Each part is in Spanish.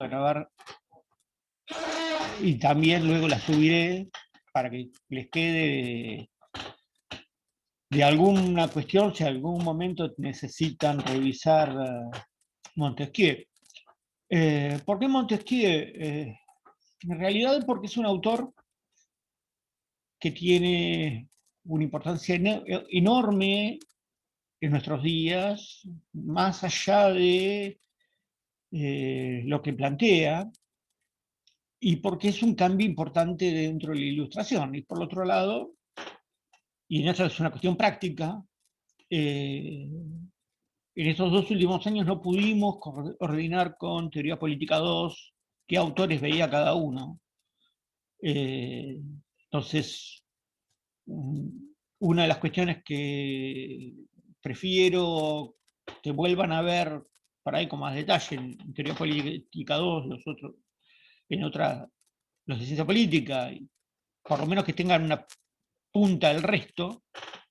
grabar y también luego las subiré para que les quede de alguna cuestión, si en algún momento necesitan revisar Montesquieu. ¿Por qué Montesquieu? En realidad porque es un autor que tiene una importancia enorme en nuestros días, más allá de lo que plantea, y porque es un cambio importante dentro de la Ilustración. Y por otro lado, y en esta es una cuestión práctica, en estos 2 últimos años no pudimos coordinar con Teoría Política 2 qué autores veía cada uno. Entonces, una de las cuestiones que prefiero que vuelvan a ver por ahí con más detalle en Teoría Política 2, los otros, en otras, los de Ciencia Política, y por lo menos que tengan una punta del resto,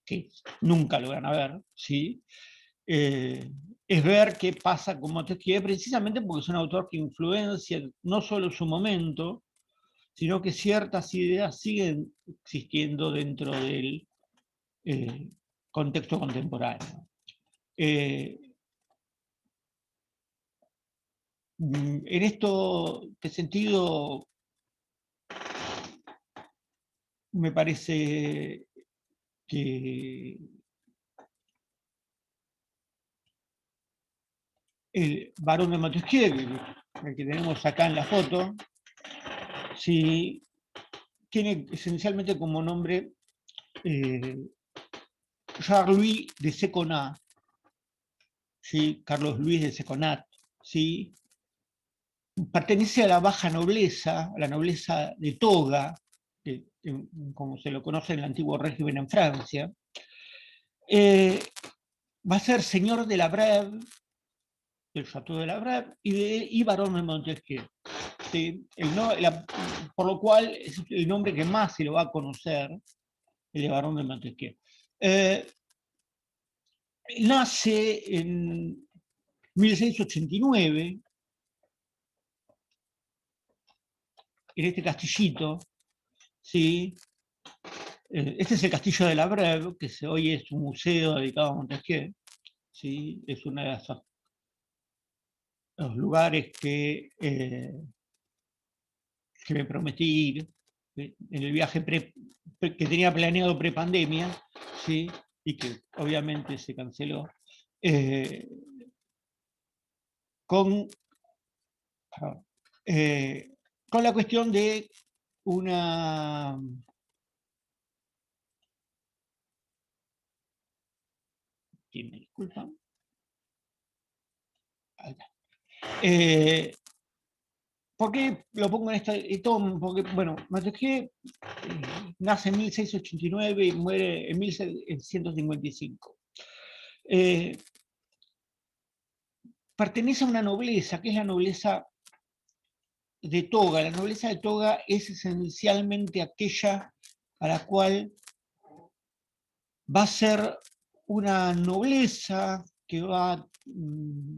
que nunca lo van a ver, ¿sí? Es ver qué pasa con Montesquieu, precisamente porque es un autor que influencia no solo su momento, sino que ciertas ideas siguen existiendo dentro del contexto contemporáneo. En este sentido, me parece que el varón de Montesquieu, el que tenemos acá en la foto, sí, tiene esencialmente como nombre Charles-Louis de Seconat, ¿sí? Carlos Luis de Seconat, ¿sí? Pertenece a la baja nobleza, a la nobleza de toga, como se lo conoce en el antiguo régimen en Francia. Va a ser señor de la Brève, del Château de la Brève, y barón de Montesquieu. ¿Sí? Por lo cual es el nombre que más se lo va a conocer, el de barón de Montesquieu. Nace en 1689, en este castillito, ¿sí? Este es el castillo de la Brève, que hoy es un museo dedicado a Montesquieu, ¿sí? Es uno de los lugares que me prometí ir en el viaje que tenía planeado pre-pandemia, ¿sí? Y que obviamente se canceló, con, con la cuestión de una... ¿Quién me disculpa? ¿Por qué lo pongo en este tomo? Porque, bueno, Montesquieu nace en 1689 y muere en 1655. Pertenece a una nobleza, que es la nobleza de toga. La nobleza de toga es esencialmente aquella a la cual va a ser una nobleza que va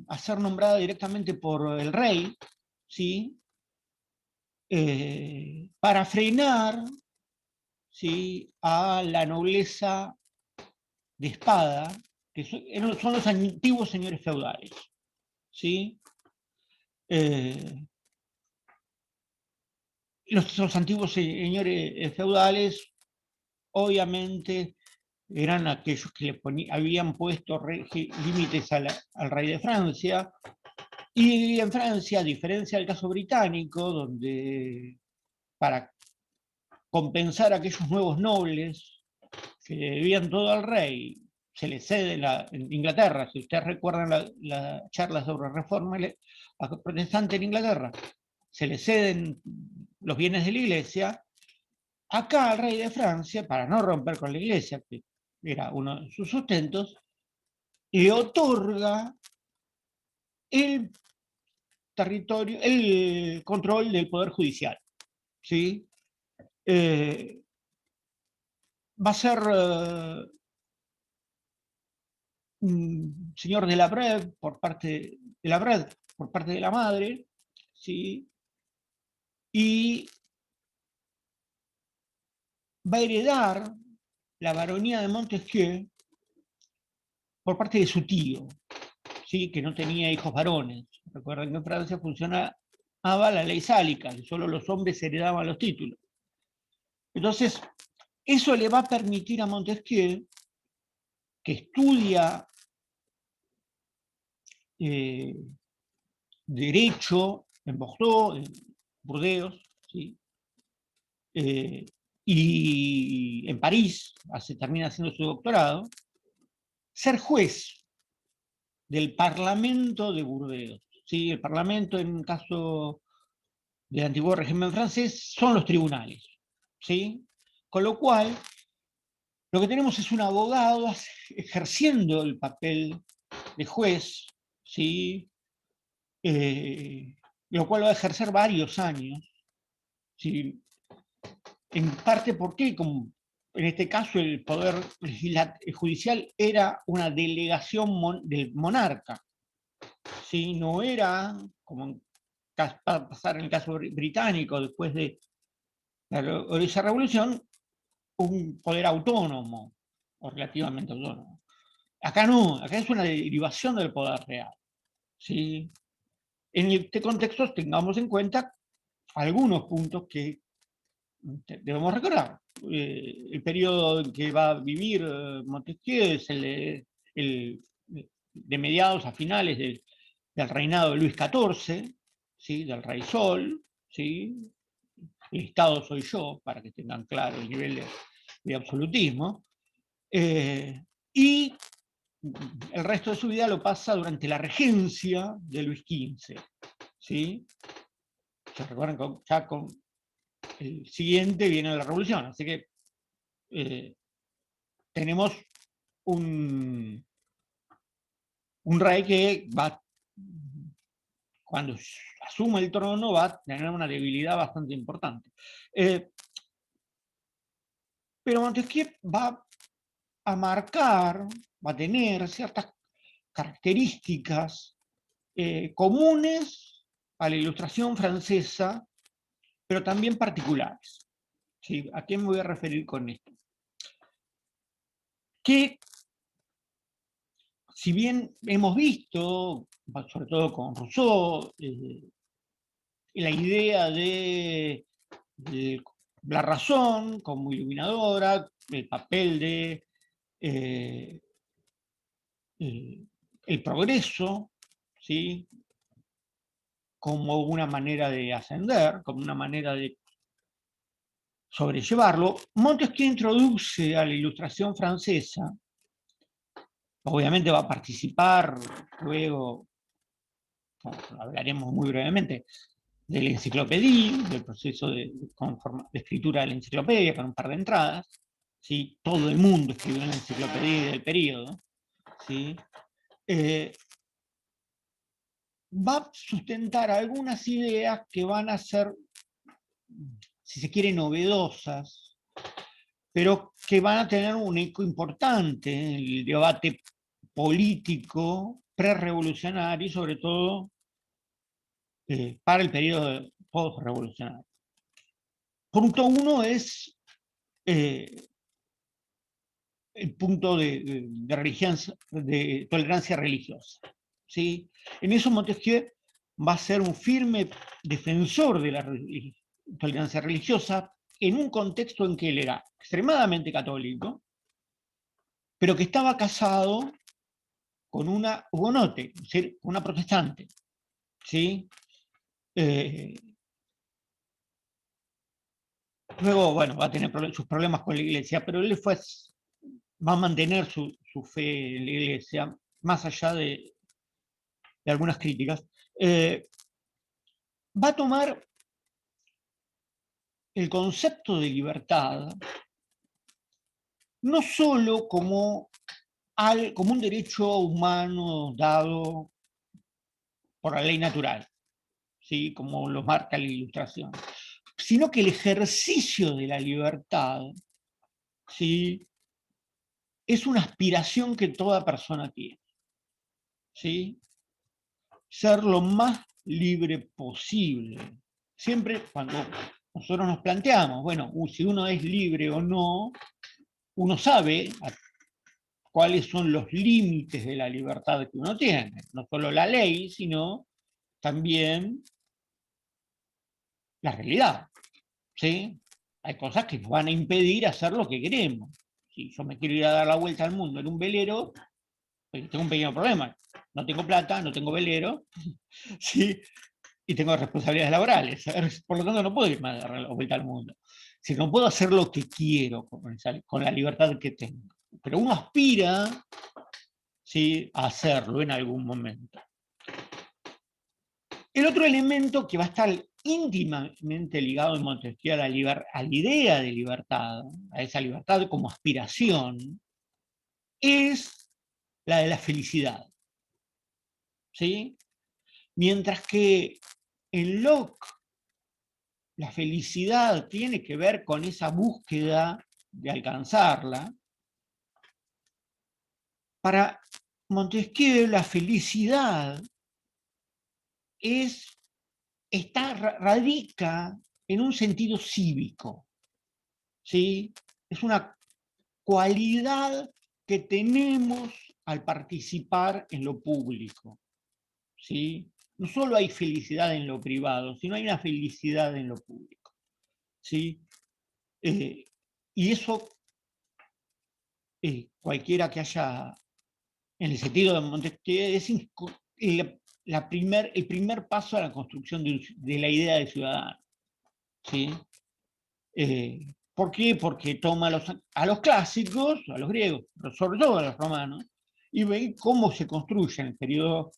a ser nombrada directamente por el rey, ¿sí? Para frenar, ¿sí?, a la nobleza de espada, que son los antiguos señores feudales, ¿sí? Los antiguos señores feudales, obviamente, eran aquellos que habían puesto límites al rey de Francia, y en Francia, a diferencia del caso británico, donde para compensar a aquellos nuevos nobles que le debían todo al rey, se le cede en Inglaterra, si ustedes recuerdan la charla sobre reforma protestante en Inglaterra, se le ceden los bienes de la iglesia. Acá al rey de Francia, para no romper con la iglesia, que era uno de sus sustentos, le otorga el territorio, el control del poder judicial, ¿sí? Va a ser señor de la Brève por parte de la madre, ¿sí? Y va a heredar la baronía de Montesquieu por parte de su tío, ¿sí? Que no tenía hijos varones. Recuerden que en Francia funcionaba la ley sálica, que solo los hombres heredaban los títulos. Entonces, eso le va a permitir a Montesquieu, que estudia Derecho en Bordeaux, en Burdeos, ¿sí? Y en París, termina haciendo su doctorado, ser juez del Parlamento de Burdeos. ¿Sí? El Parlamento, en el caso del antiguo régimen francés, son los tribunales. ¿Sí? Con lo cual, lo que tenemos es un abogado ejerciendo el papel de juez, ¿sí? Lo cual va a ejercer varios años. ¿Sí? En parte porque, como en este caso, el poder judicial era una delegación del monarca. ¿Sí? No era, como pasar en el caso británico, después de esa revolución, un poder autónomo, o relativamente autónomo. Acá no, acá es una derivación del poder real. ¿Sí? En este contexto tengamos en cuenta algunos puntos que debemos recordar. El periodo en que va a vivir Montesquieu es de mediados a finales del reinado de Luis XIV, ¿sí? Del Rey Sol, ¿sí? El Estado soy yo, para que tengan claro el nivel de absolutismo. Y el resto de su vida lo pasa durante la regencia de Luis XV. ¿Sí? Se recuerdan ya con el siguiente viene la revolución, así que tenemos un rey que va, cuando asuma el trono, va a tener una debilidad bastante importante. Pero Montesquieu va a marcar, va a tener ciertas características comunes a la Ilustración francesa, pero también particulares. ¿Sí? ¿A qué me voy a referir con esto? Que si bien hemos visto, sobre todo con Rousseau, la idea de la razón como iluminadora, el papel de el progreso, ¿sí? Como una manera de ascender, como una manera de sobrellevarlo, Montesquieu introduce a la Ilustración francesa, obviamente va a participar luego, hablaremos muy brevemente, de la enciclopedia, del proceso de escritura de la enciclopedia, con un par de entradas, ¿sí? Todo el mundo escribió en la enciclopedia del periodo, ¿sí? Va a sustentar algunas ideas que van a ser, si se quiere, novedosas, pero que van a tener un eco importante en el debate político prerevolucionario y sobre todo para el periodo post-revolucionario. Punto uno es el punto de tolerancia religiosa. ¿Sí? En eso Montesquieu va a ser un firme defensor de la tolerancia religiosa en un contexto en que él era extremadamente católico, pero que estaba casado con una hugonote, es decir, una protestante. ¿Sí? Luego, bueno, va a tener sus problemas con la iglesia, pero él va a mantener su fe en la iglesia, más allá de algunas críticas. Va a tomar el concepto de libertad no solo como un derecho humano dado por la ley natural, ¿sí? Como lo marca la Ilustración, sino que el ejercicio de la libertad, ¿sí? Es una aspiración que toda persona tiene. ¿Sí? Ser lo más libre posible. Siempre cuando nosotros nos planteamos, bueno, si uno es libre o no, uno sabe cuáles son los límites de la libertad que uno tiene. No solo la ley, sino también la realidad. ¿Sí? Hay cosas que nos van a impedir hacer lo que queremos. Si yo me quiero ir a dar la vuelta al mundo en un velero, pues tengo un pequeño problema. No tengo plata, no tengo velero, ¿sí? Y tengo responsabilidades laborales. Por lo tanto, no puedo irme a dar la vuelta al mundo. Si no puedo hacer lo que quiero con la libertad que tengo. Pero uno aspira, ¿sí?, a hacerlo en algún momento. El otro elemento que va a estar íntimamente ligado en Montesquieu a la idea de libertad, a esa libertad como aspiración, es la de la felicidad. ¿Sí? Mientras que en Locke la felicidad tiene que ver con esa búsqueda de alcanzarla, para Montesquieu la felicidad radica en un sentido cívico. ¿Sí? Es una cualidad que tenemos al participar en lo público. ¿Sí? No solo hay felicidad en lo privado, sino hay una felicidad en lo público. ¿Sí? Y eso, cualquiera que haya, en el sentido de Montesquieu, es el primer paso a la construcción de la idea de ciudadano. ¿Sí? ¿Por qué? Porque toma a los clásicos, a los griegos, pero sobre todo a los romanos, y ve cómo se construye en el periodo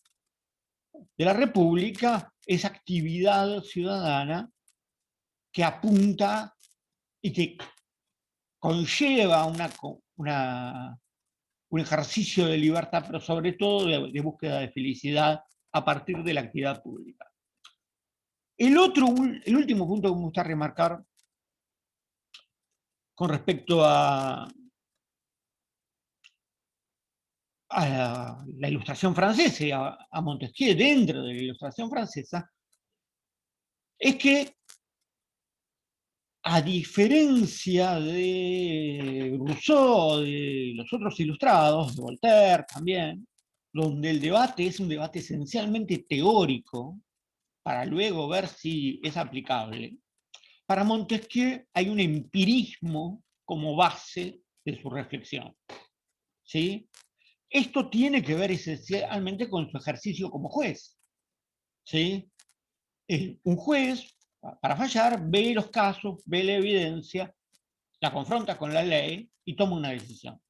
de la República esa actividad ciudadana que apunta y que conlleva un ejercicio de libertad, pero sobre todo de búsqueda de felicidad a partir de la actividad pública. El último punto que me gusta remarcar con respecto a la Ilustración francesa, a Montesquieu dentro de la Ilustración francesa, es que, a diferencia de Rousseau, de los otros ilustrados, de Voltaire también, donde el debate es un debate esencialmente teórico, para luego ver si es aplicable, para Montesquieu hay un empirismo como base de su reflexión. ¿Sí? Esto tiene que ver esencialmente con su ejercicio como juez. ¿Sí? Un juez, para fallar, ve los casos, ve la evidencia, la confronta con la ley y toma una decisión.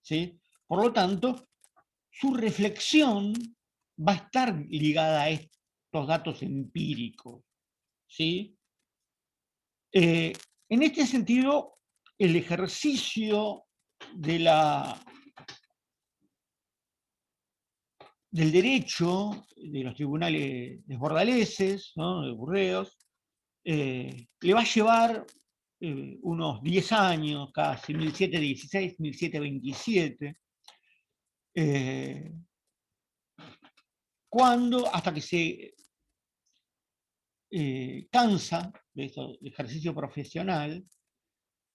¿Sí? Por lo tanto, su reflexión va a estar ligada a estos datos empíricos. ¿Sí? En este sentido, el ejercicio del derecho de los tribunales bordaleses, ¿no?, de Burdeos, le va a llevar unos 10 años, casi 1716, 1727, hasta que se cansa de este ejercicio profesional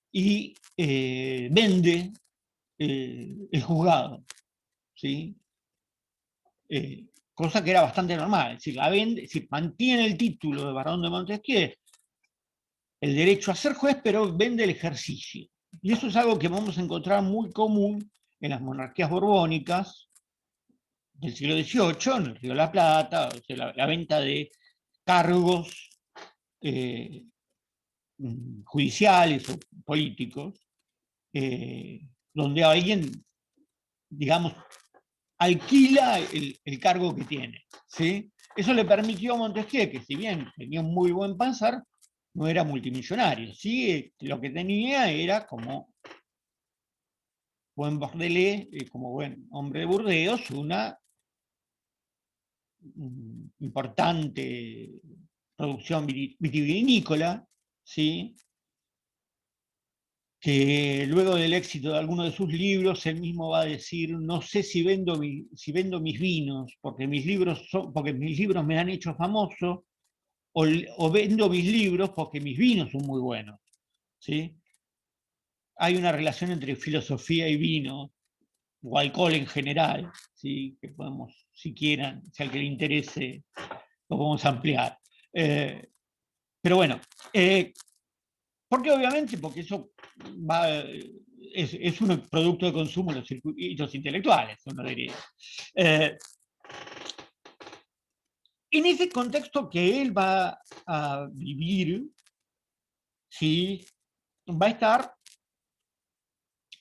y vende el juzgado, ¿sí? Cosa que era bastante normal. Si la vende, si mantiene el título de barón de Montesquieu, el derecho a ser juez, pero vende el ejercicio. Y eso es algo que vamos a encontrar muy común en las monarquías borbónicas del siglo XVIII, en el Río de la Plata, o sea, la venta de cargos judiciales o políticos, donde alguien, digamos, alquila el cargo que tiene. ¿Sí? Eso le permitió a Montesquieu, que si bien tenía un muy buen pensar, no era multimillonario. ¿Sí? Lo que tenía era, como buen bordelés, como buen hombre de Burdeos, una importante producción vitivinícola, ¿sí? que luego del éxito de alguno de sus libros, él mismo va a decir, no sé si vendo, si vendo mis vinos, porque porque mis libros me han hecho famoso, o vendo mis libros porque mis vinos son muy buenos. ¿Sí? Hay una relación entre filosofía y vino, o alcohol en general, ¿sí? Que podemos, si quieran, si al que le interese, lo podemos ampliar. Pero bueno, porque obviamente, porque eso va, es un producto de consumo en los circuitos intelectuales, uno diría. En ese contexto que él va a vivir, ¿sí? Va a estar,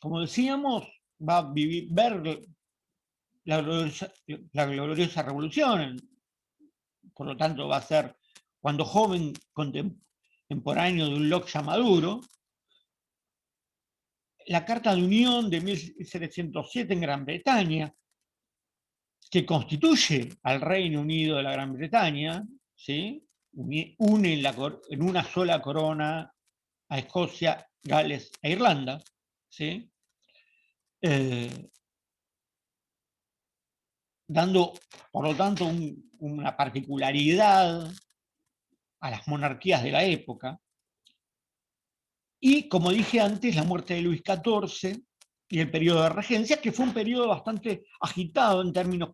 como decíamos, va a vivir, ver la gloriosa revolución, por lo tanto va a ser, cuando joven contemporáneo de un Locke ya maduro, la Carta de Unión de 1707 en Gran Bretaña, que constituye al Reino Unido de la Gran Bretaña, ¿sí? Une en una sola corona a Escocia, Gales e Irlanda, ¿sí? Dando, por lo tanto, una particularidad a las monarquías de la época. Y, como dije antes, la muerte de Luis XIV y el periodo de regencia, que fue un periodo bastante agitado en términos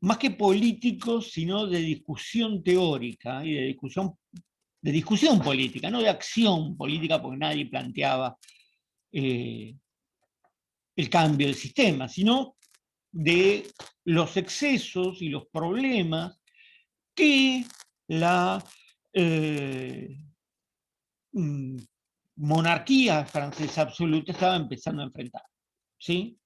más que políticos, sino de discusión teórica y de discusión política, no de acción política, porque nadie planteaba el cambio del sistema, sino de los excesos y los problemas que la mm, monarquía francesa absoluta estaba empezando a enfrentar. ¿Sí?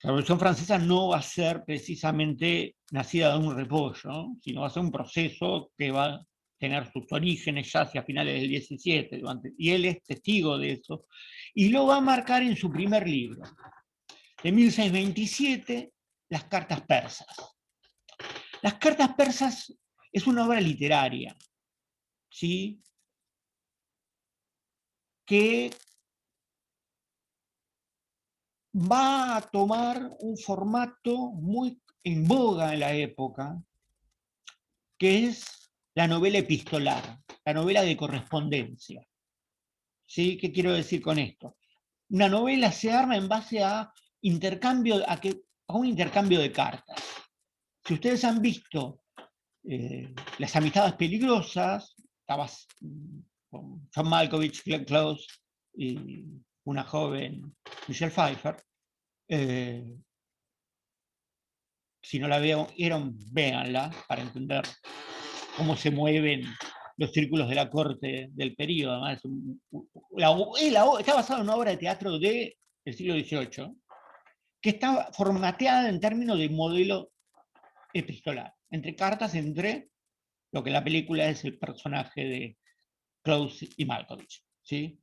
La Revolución Francesa no va a ser precisamente nacida de un repollo, ¿no? Sino va a ser un proceso que va a tener sus orígenes ya hacia finales del 17, y él es testigo de eso, y lo va a marcar en su primer libro, de 1627, Las Cartas Persas. Las Cartas Persas es una obra literaria, ¿sí? Que va a tomar un formato muy en boga en la época, que es la novela epistolar, la novela de correspondencia. ¿Sí? ¿Qué quiero decir con esto? Una novela se arma en base a un intercambio de cartas. Si ustedes han visto Las amistades peligrosas, estabas con John Malkovich, Glenn Close y una joven Michelle Pfeiffer. Si no la vieron, véanla para entender cómo se mueven los círculos de la corte del periodo. Además, está basado en una obra de teatro del siglo XVIII, que está formateada en términos de modelo epistolar, entre cartas, entre lo que en la película es el personaje de Close y Malkovich. ¿Sí?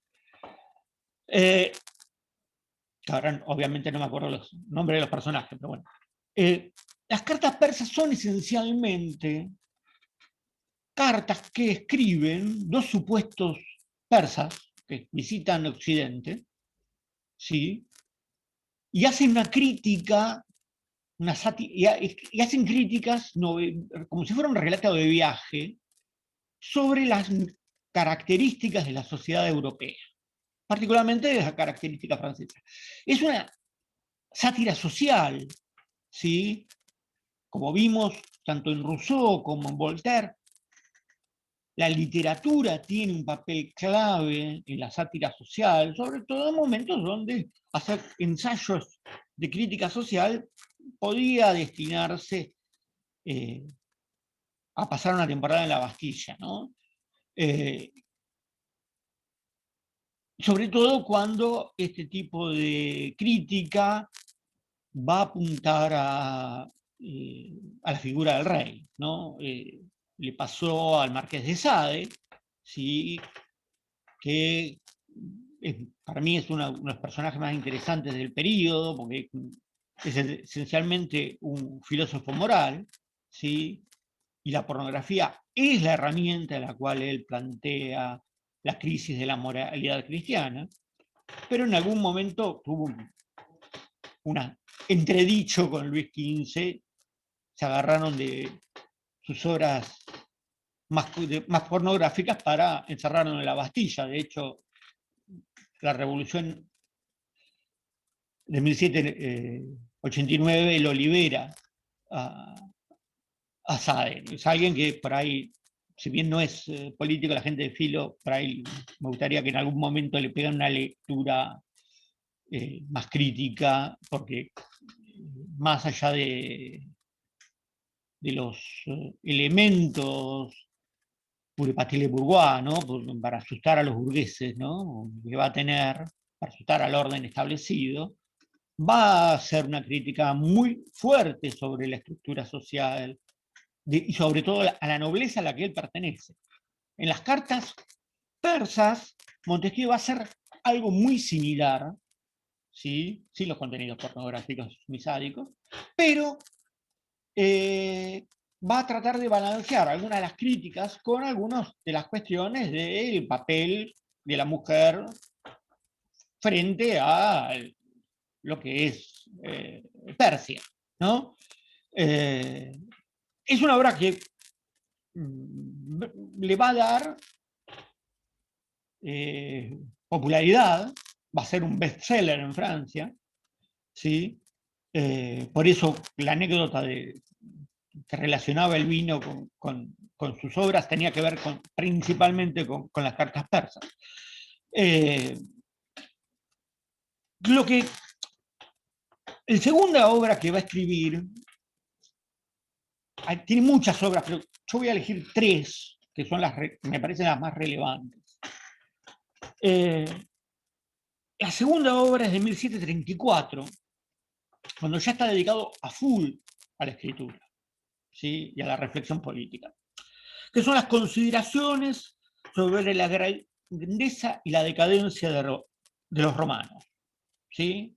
Ahora, obviamente no me acuerdo los nombres de los personajes, pero bueno. Las cartas persas son esencialmente cartas que escriben dos supuestos persas que visitan Occidente, ¿sí? Y hacen una crítica, y hacen críticas como si fuera un relato de viaje sobre las características de la sociedad europea, particularmente de las características francesas. Es una sátira social, ¿sí? Como vimos tanto en Rousseau como en Voltaire, la literatura tiene un papel clave en la sátira social, sobre todo en momentos donde hacer ensayos de crítica social podía destinarse a pasar una temporada en la Bastilla, ¿no? Sobre todo cuando este tipo de crítica va a apuntar a la figura del rey, ¿no? Le pasó al Marqués de Sade, ¿sí? Que para mí es uno de los personajes más interesantes del periodo, porque es esencialmente un filósofo moral, ¿sí? Y la pornografía es la herramienta en la cual él plantea la crisis de la moralidad cristiana, pero en algún momento tuvo un entredicho con Luis XV, se agarraron de sus obras más pornográficas para encerrarlo en la Bastilla. De hecho, la revolución de 1789 lo libera a Saaden. Es alguien que por ahí, si bien no es político, la gente de filo, por ahí me gustaría que en algún momento le pegan una lectura más crítica, porque más allá de los elementos puripatile bourgeois, ¿no? Para asustar a los burgueses, ¿no? Que va a tener, para asustar al orden establecido, va a hacer una crítica muy fuerte sobre la estructura social y sobre todo a la nobleza a la que él pertenece. En las cartas persas, Montesquieu va a hacer algo muy similar, ¿sí? Sin los contenidos pornográficos ni sádicos, pero va a tratar de balancear algunas de las críticas con algunas de las cuestiones del papel de la mujer frente a lo que es Persia, ¿no? Es una obra que le va a dar popularidad, va a ser un bestseller en Francia, ¿sí? Por eso la anécdota que relacionaba el vino con sus obras tenía que ver principalmente con las cartas persas. La segunda obra que va a escribir, tiene muchas obras, pero yo voy a elegir tres, que son me parecen las más relevantes. La segunda obra es de 1734, cuando ya está dedicado a full a la escritura, ¿sí? Y a la reflexión política, que son las consideraciones sobre la grandeza y la decadencia de los romanos, ¿sí?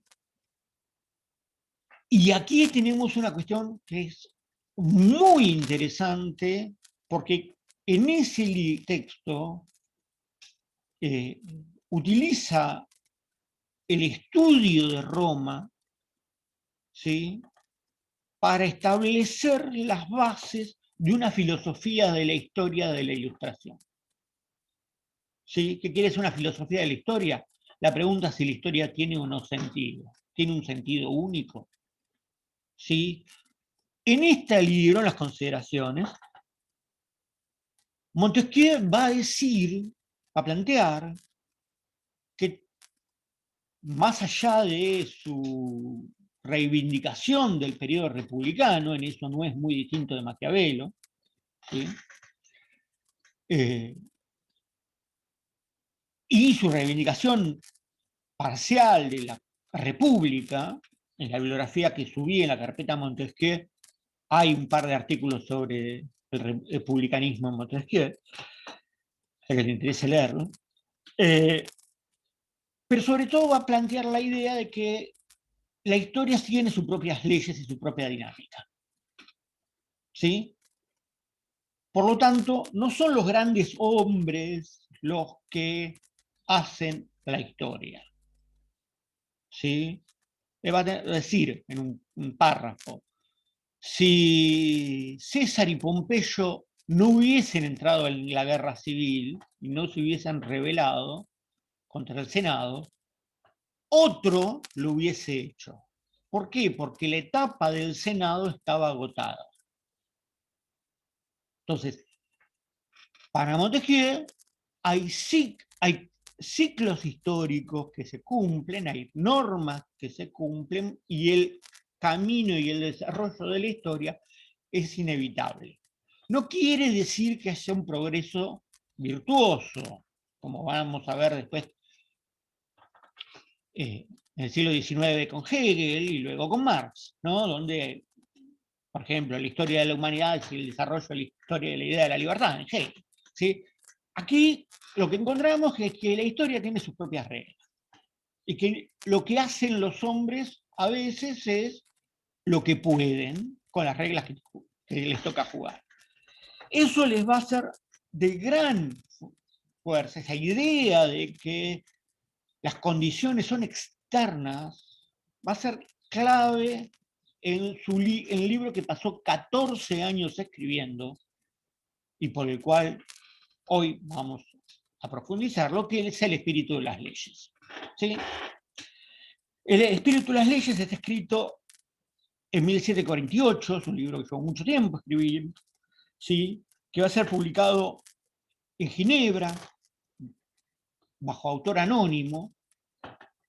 Y aquí tenemos una cuestión que es muy interesante, porque en ese texto utiliza el estudio de Roma, ¿sí? Para establecer las bases de una filosofía de la historia de la Ilustración. ¿Sí? ¿Qué quiere decir una filosofía de la historia? La pregunta es si la historia tiene o no sentido. ¿Tiene un sentido único? ¿Sí? En esta libro, en las consideraciones, Montesquieu va a decir, va a plantear, que más allá de su reivindicación del periodo republicano, en eso no es muy distinto de Maquiavelo, ¿sí? Y su reivindicación parcial de la República, en la bibliografía que subí en la carpeta Montesquieu, hay un par de artículos sobre el republicanismo en Montesquieu, a que le interese leerlo. Pero sobre todo va a plantear la idea de que la historia tiene sus propias leyes y su propia dinámica. ¿Sí? Por lo tanto, no son los grandes hombres los que hacen la historia. ¿Sí? Le va a decir en un párrafo, si César y Pompeyo no hubiesen entrado en la guerra civil y no se hubiesen rebelado contra el Senado, otro lo hubiese hecho. ¿Por qué? Porque la etapa del Senado estaba agotada. Entonces, para Montesquieu hay ciclos históricos que se cumplen, hay normas que se cumplen y el camino y el desarrollo de la historia es inevitable. No quiere decir que haya un progreso virtuoso, como vamos a ver después en el siglo XIX con Hegel y luego con Marx, ¿no? Donde, por ejemplo, la historia de la humanidad y el desarrollo de la historia de la idea de la libertad en Hegel, ¿sí? Aquí lo que encontramos es que la historia tiene sus propias reglas y que lo que hacen los hombres a veces es lo que pueden con las reglas que les toca jugar. Eso les va a ser de gran fuerza, esa idea de que las condiciones son externas, va a ser clave en el libro que pasó 14 años escribiendo y por el cual hoy vamos a profundizar, lo que es el espíritu de las leyes. ¿Sí? El espíritu de las leyes está escrito en 1748, es un libro que llevó mucho tiempo escribir, ¿sí? Que va a ser publicado en Ginebra, bajo autor anónimo,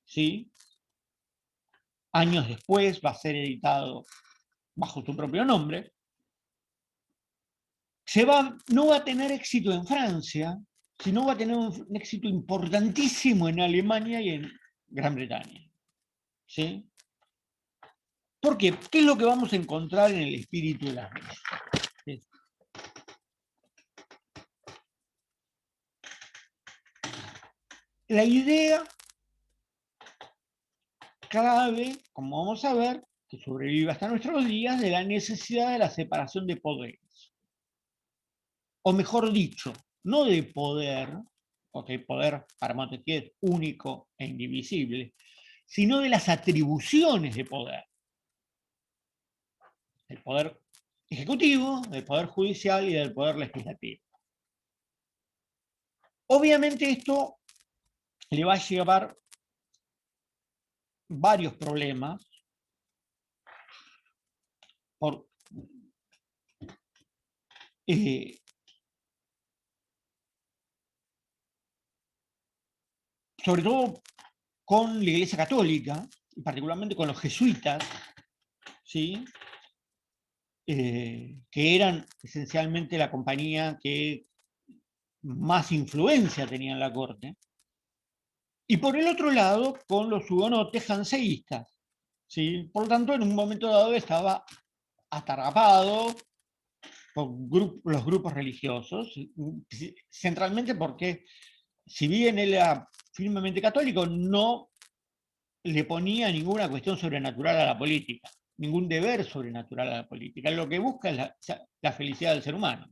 ¿sí? Años después va a ser editado bajo su propio nombre. No va a tener éxito en Francia, sino va a tener un éxito importantísimo en Alemania y en Gran Bretaña. ¿Sí? ¿Por qué? ¿Qué es lo que vamos a encontrar en el espíritu de las leyes? La idea clave, como vamos a ver, que sobrevive hasta nuestros días, de la necesidad de la separación de poderes. O mejor dicho, no de poder, porque el poder para Montesquieu es único e indivisible, sino de las atribuciones de poder. Del poder ejecutivo, del poder judicial y del poder legislativo. Obviamente esto le va a llevar varios problemas por, sobre todo con la Iglesia Católica, y particularmente con los jesuitas, ¿sí? Que eran esencialmente la compañía que más influencia tenía en la corte, y por el otro lado con los hugonotes janseístas. ¿Sí? Por lo tanto, en un momento dado estaba atarrapado por los grupos religiosos, centralmente porque, si bien él era firmemente católico, no le ponía ninguna cuestión sobrenatural a la política, ningún deber sobrenatural a la política. Lo que busca es la felicidad del ser humano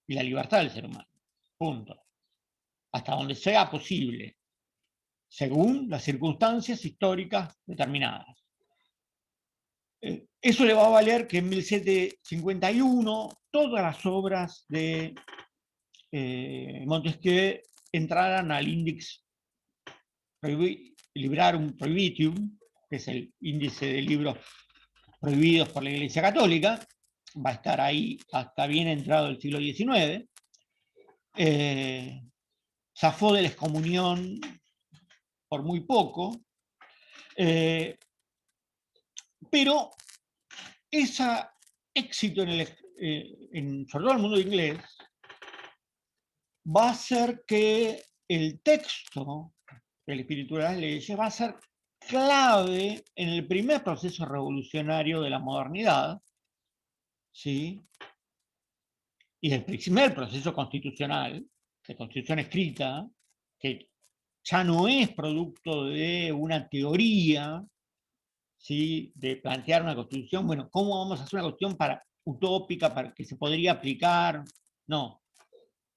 y la libertad del ser humano. Punto. Hasta donde sea posible, según las circunstancias históricas determinadas. Eso le va a valer que en 1751 todas las obras de Montesquieu entraran al Index Librarum Prohibitium, que es el índice de libros prohibidos por la Iglesia Católica, va a estar ahí hasta bien entrado el siglo XIX. Zafó de la excomunión por muy poco, pero ese éxito sobre todo en el mundo inglés va a hacer que el texto del espíritu de las leyes va a ser clave en el primer proceso revolucionario de la modernidad, ¿sí? Y el primer proceso constitucional, de constitución escrita, que ya no es producto de una teoría, ¿sí? De plantear una constitución, bueno, ¿cómo vamos a hacer una constitución utópica para que se podría aplicar? No,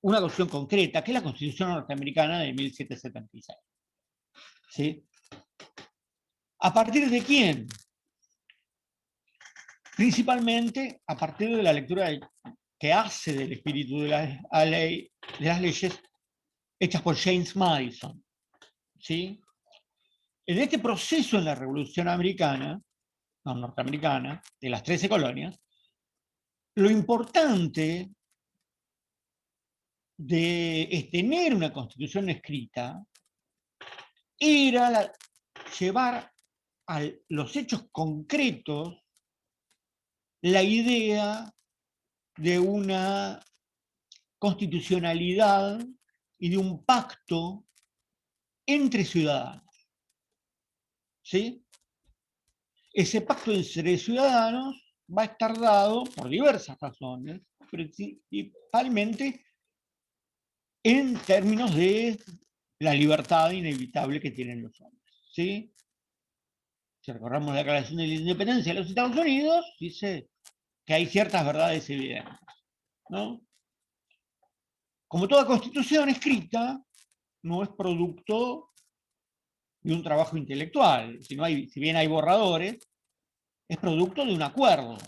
una constitución concreta, que es la Constitución norteamericana de 1776. ¿Sí? ¿A partir de quién? Principalmente a partir de la lectura que hace del espíritu de las leyes hechas por James Madison. ¿Sí? En este proceso en la Revolución Americana, norteamericana, de las 13 colonias, lo importante de tener una constitución escrita era llevar a los hechos concretos la idea de una constitucionalidad y de un pacto entre ciudadanos. ¿Sí? Ese pacto entre ciudadanos va a estar dado por diversas razones, principalmente en términos de la libertad inevitable que tienen los hombres. ¿Sí? Si recordamos la Declaración de la Independencia de los Estados Unidos, dice que hay ciertas verdades evidentes, ¿no? como toda constitución escrita, no es producto de un trabajo intelectual. Si bien hay borradores, es producto de un acuerdo.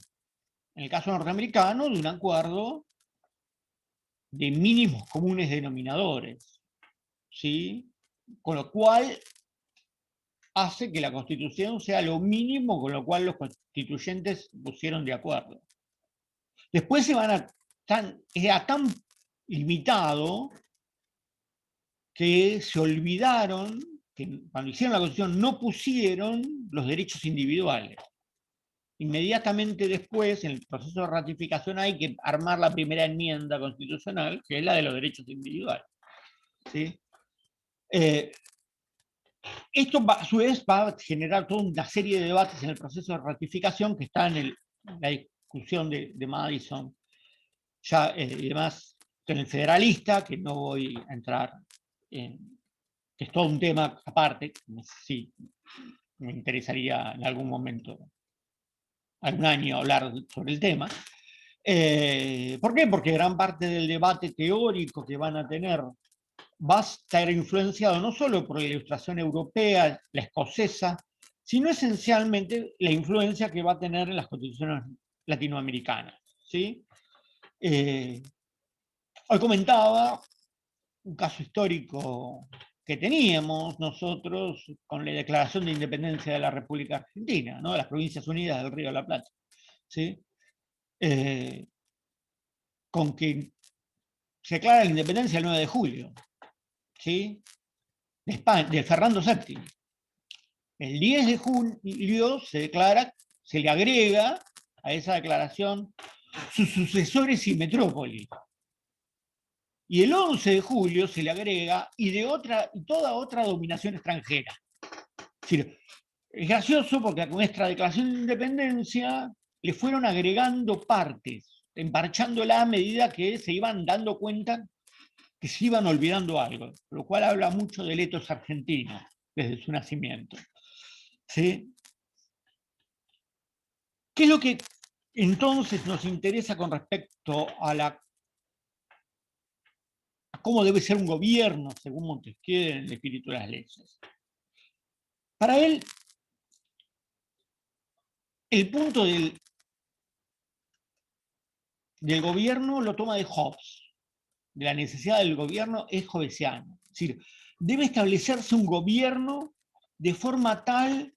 En el caso norteamericano, de un acuerdo de mínimos comunes denominadores, ¿sí? Con lo cual hace que la Constitución sea lo mínimo con lo cual los constituyentes pusieron de acuerdo. Después era tan limitado que se olvidaron, que cuando hicieron la Constitución no pusieron los derechos individuales. Inmediatamente después, en el proceso de ratificación, hay que armar la primera enmienda constitucional, que es la de los derechos individuales. ¿Sí? Esto a su vez va a generar toda una serie de debates en el proceso de ratificación que está en la discusión de Madison ya, y demás, en el federalista, que no voy a entrar en, que es todo un tema aparte, sí, me interesaría en algún momento, algún año, hablar sobre el tema. ¿Por qué? Porque gran parte del debate teórico que van a tener va a estar influenciado no solo por la ilustración europea, la escocesa, sino esencialmente la influencia que va a tener en las constituciones latinoamericanas. ¿Sí? Hoy comentaba un caso histórico que teníamos nosotros con la declaración de independencia de la República Argentina, ¿no? De las Provincias Unidas del Río de la Plata. ¿Sí? Con que se declara la independencia el 9 de julio, ¿sí? De España, de Fernando VII. El 10 de julio se declara, se le agrega a esa declaración sus sucesores y metrópolis. Y el 11 de julio se le agrega y toda otra dominación extranjera. Es decir, es gracioso porque a nuestra declaración de independencia le fueron agregando partes, emparchándola a medida que se iban dando cuenta que se iban olvidando algo, lo cual habla mucho del etos argentino desde su nacimiento. ¿Sí? ¿Qué es lo que entonces nos interesa con respecto a cómo debe ser un gobierno, según Montesquieu en el espíritu de las leyes? Para él, el punto del gobierno lo toma de Hobbes, de la necesidad del gobierno es hobbesiano. Es decir, debe establecerse un gobierno de forma tal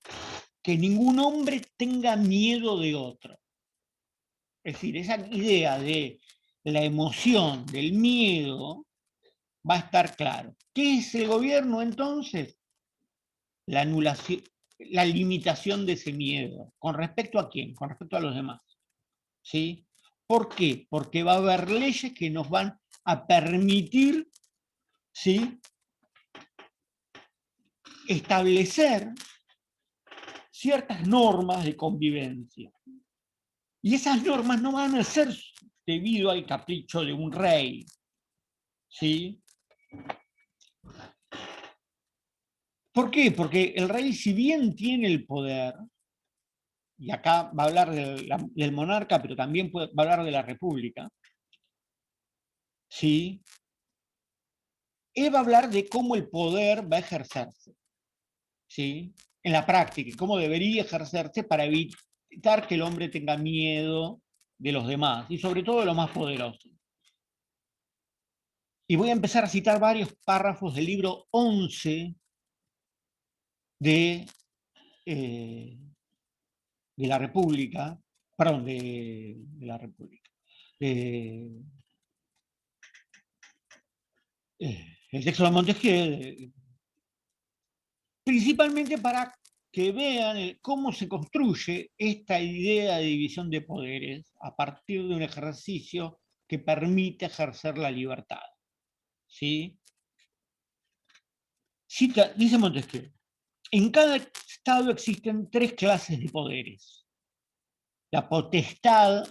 que ningún hombre tenga miedo de otro. Es decir, esa idea de la emoción, del miedo, va a estar claro. ¿Qué es el gobierno entonces? La anulación, la limitación de ese miedo. ¿Con respecto a quién? Con respecto a los demás. ¿Sí? ¿Por qué? Porque va a haber leyes que nos van a permitir, ¿sí?, establecer ciertas normas de convivencia. Y esas normas no van a ser debido al capricho de un rey. ¿Sí? ¿Por qué? Porque el rey, si bien tiene el poder, y acá va a hablar del monarca, pero también va a hablar de la república, ¿sí? Él va a hablar de cómo el poder va a ejercerse, ¿sí?, en la práctica, y cómo debería ejercerse para evitar que el hombre tenga miedo de los demás, y sobre todo de los más poderosos. Y voy a empezar a citar varios párrafos del libro 11 de la República, perdón, de la República, el texto de Montesquieu, principalmente para que vean cómo se construye esta idea de división de poderes a partir de un ejercicio que permite ejercer la libertad. ¿Sí? Dice Montesquieu, en cada estado existen tres clases de poderes: la potestad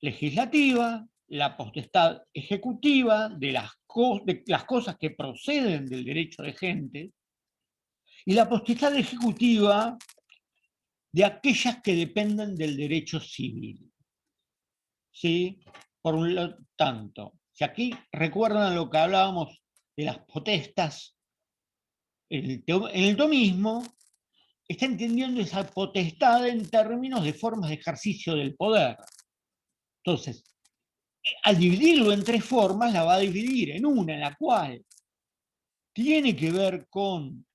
legislativa, la potestad ejecutiva de las cosas que proceden del derecho de gente, y la potestad ejecutiva de aquellas que dependen del derecho civil. ¿Sí? Por un lado, tanto, Si aquí recuerdan lo que hablábamos de las potestas, en el tomismo está entendiendo esa potestad en términos de formas de ejercicio del poder. Entonces, al dividirlo en tres formas, la va a dividir en una en la cual tiene que ver con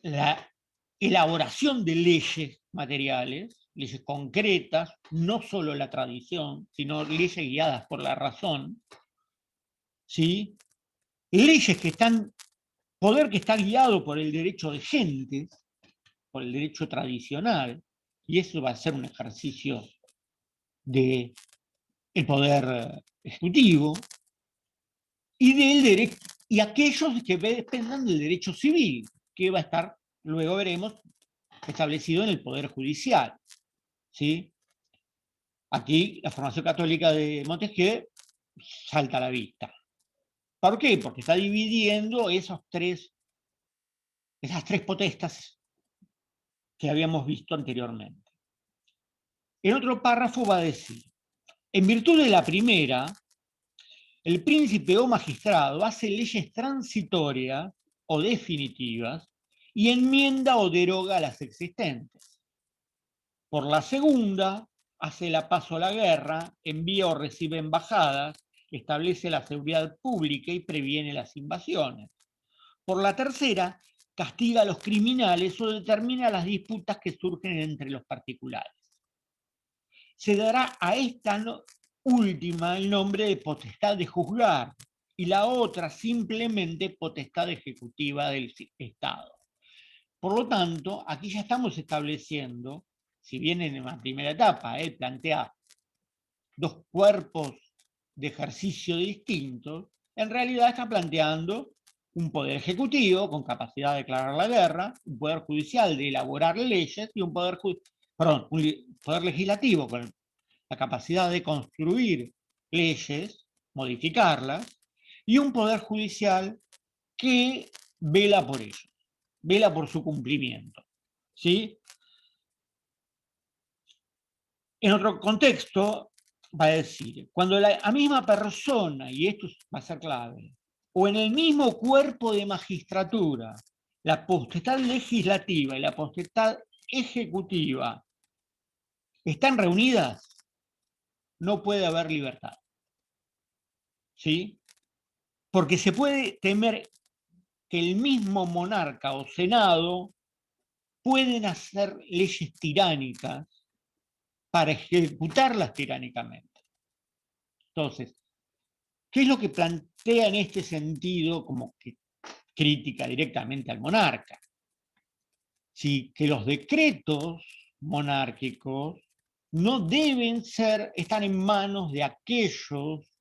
la elaboración de leyes materiales, leyes concretas, no solo la tradición, sino leyes guiadas por la razón, ¿sí? Leyes que están, poder que está guiado por el derecho de gentes, por el derecho tradicional, y eso va a ser un ejercicio del poder ejecutivo, y del derecho, y aquellos que dependan del derecho civil, que va a estar, luego veremos, establecido en el Poder Judicial. ¿Sí? Aquí la formación católica de Montesquieu salta a la vista. ¿Por qué? Porque está dividiendo esas tres potestas que habíamos visto anteriormente. En otro párrafo va a decir, en virtud de la primera, el príncipe o magistrado hace leyes transitorias o definitivas y enmienda o deroga las existentes. Por la segunda, hace la paz o la guerra, envía o recibe embajadas, establece la seguridad pública y previene las invasiones. Por la tercera, castiga a los criminales o determina las disputas que surgen entre los particulares. Se dará a esta última el nombre de potestad de juzgar y la otra simplemente potestad ejecutiva del Estado. Por lo tanto, aquí ya estamos estableciendo, si bien en la primera etapa él plantea dos cuerpos de ejercicio distintos, en realidad está planteando un poder ejecutivo con capacidad de declarar la guerra, un poder judicial de elaborar leyes y un poder legislativo con la capacidad de construir leyes, modificarlas, y un poder judicial que vela por ello, vela por su cumplimiento. ¿Sí? En otro contexto, va a decir, cuando la misma persona, y esto va a ser clave, o en el mismo cuerpo de magistratura, la potestad legislativa y la potestad ejecutiva están reunidas, no puede haber libertad. ¿Sí? Porque se puede temer que el mismo monarca o senado pueden hacer leyes tiránicas para ejecutarlas tiránicamente. Entonces, ¿qué es lo que plantea en este sentido como que crítica directamente al monarca? Sí, que los decretos monárquicos no deben estar en manos de aquellos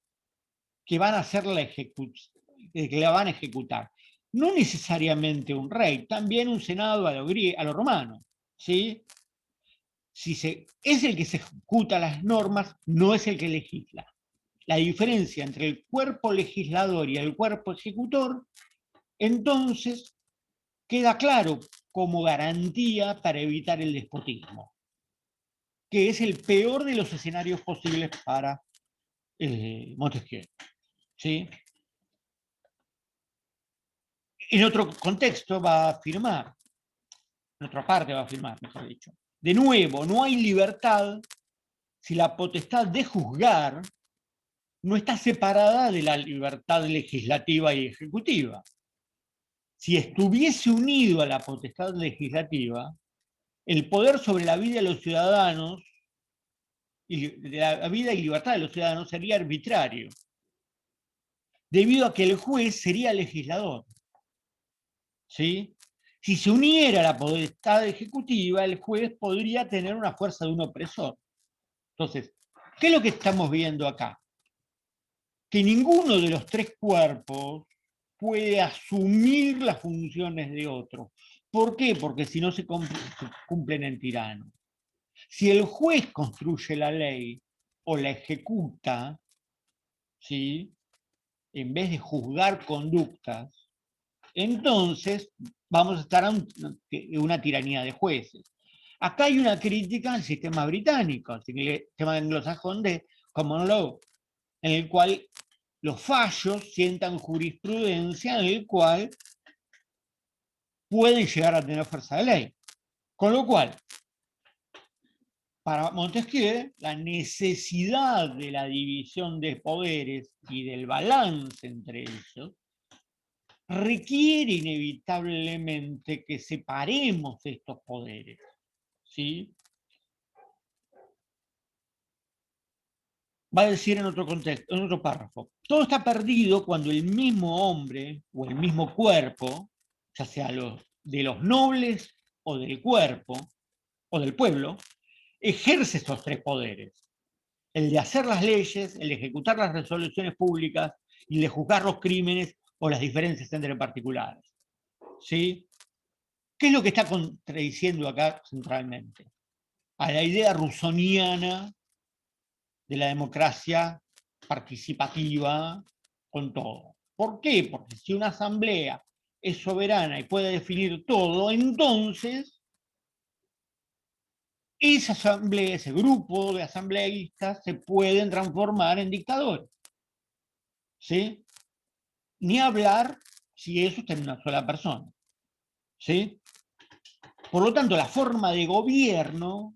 que van a hacer que la van a ejecutar. No necesariamente un rey, también un senado a lo romano. ¿Sí? Es el que se ejecuta las normas, no es el que legisla. La diferencia entre el cuerpo legislador y el cuerpo ejecutor, entonces queda claro como garantía para evitar el despotismo, que es el peor de los escenarios posibles para Montesquieu. ¿Sí? En otro contexto va a afirmar, en otra parte va a afirmar, mejor dicho, de nuevo, no hay libertad si la potestad de juzgar no está separada de la libertad legislativa y ejecutiva. Si estuviese unido a la potestad legislativa, el poder sobre la vida de los ciudadanos y de la vida y libertad de los ciudadanos sería arbitrario, debido a que el juez sería legislador. ¿Sí? Si se uniera a la potestad ejecutiva, el juez podría tener una fuerza de un opresor. Entonces, ¿qué es lo que estamos viendo acá? Que ninguno de los tres cuerpos puede asumir las funciones de otro. ¿Por qué? Porque si no se cumplen el tirano. Si el juez construye la ley o la ejecuta, ¿sí? En vez de juzgar conductas, entonces vamos a estar en una tiranía de jueces. Acá hay una crítica al sistema británico, al sistema anglosajón de common law, en el cual los fallos sientan jurisprudencia, en el cual pueden llegar a tener fuerza de ley. Con lo cual, para Montesquieu, la necesidad de la división de poderes y del balance entre ellos requiere inevitablemente que separemos estos poderes, ¿sí? Va a decir en otro contexto, en otro párrafo, todo está perdido cuando el mismo hombre o el mismo cuerpo, ya sea de los nobles o del cuerpo o del pueblo, ejerce estos tres poderes: el de hacer las leyes, el de ejecutar las resoluciones públicas y el de juzgar los crímenes o las diferencias entre particulares. ¿Sí? ¿Qué es lo que está contradiciendo acá centralmente? A la idea rusoniana de la democracia participativa con todo. ¿Por qué? Porque si una asamblea es soberana y puede definir todo, entonces esa asamblea, ese grupo de asambleístas se pueden transformar en dictadores. ¿Sí? Ni hablar si eso está en una sola persona. ¿Sí? Por lo tanto, la forma de gobierno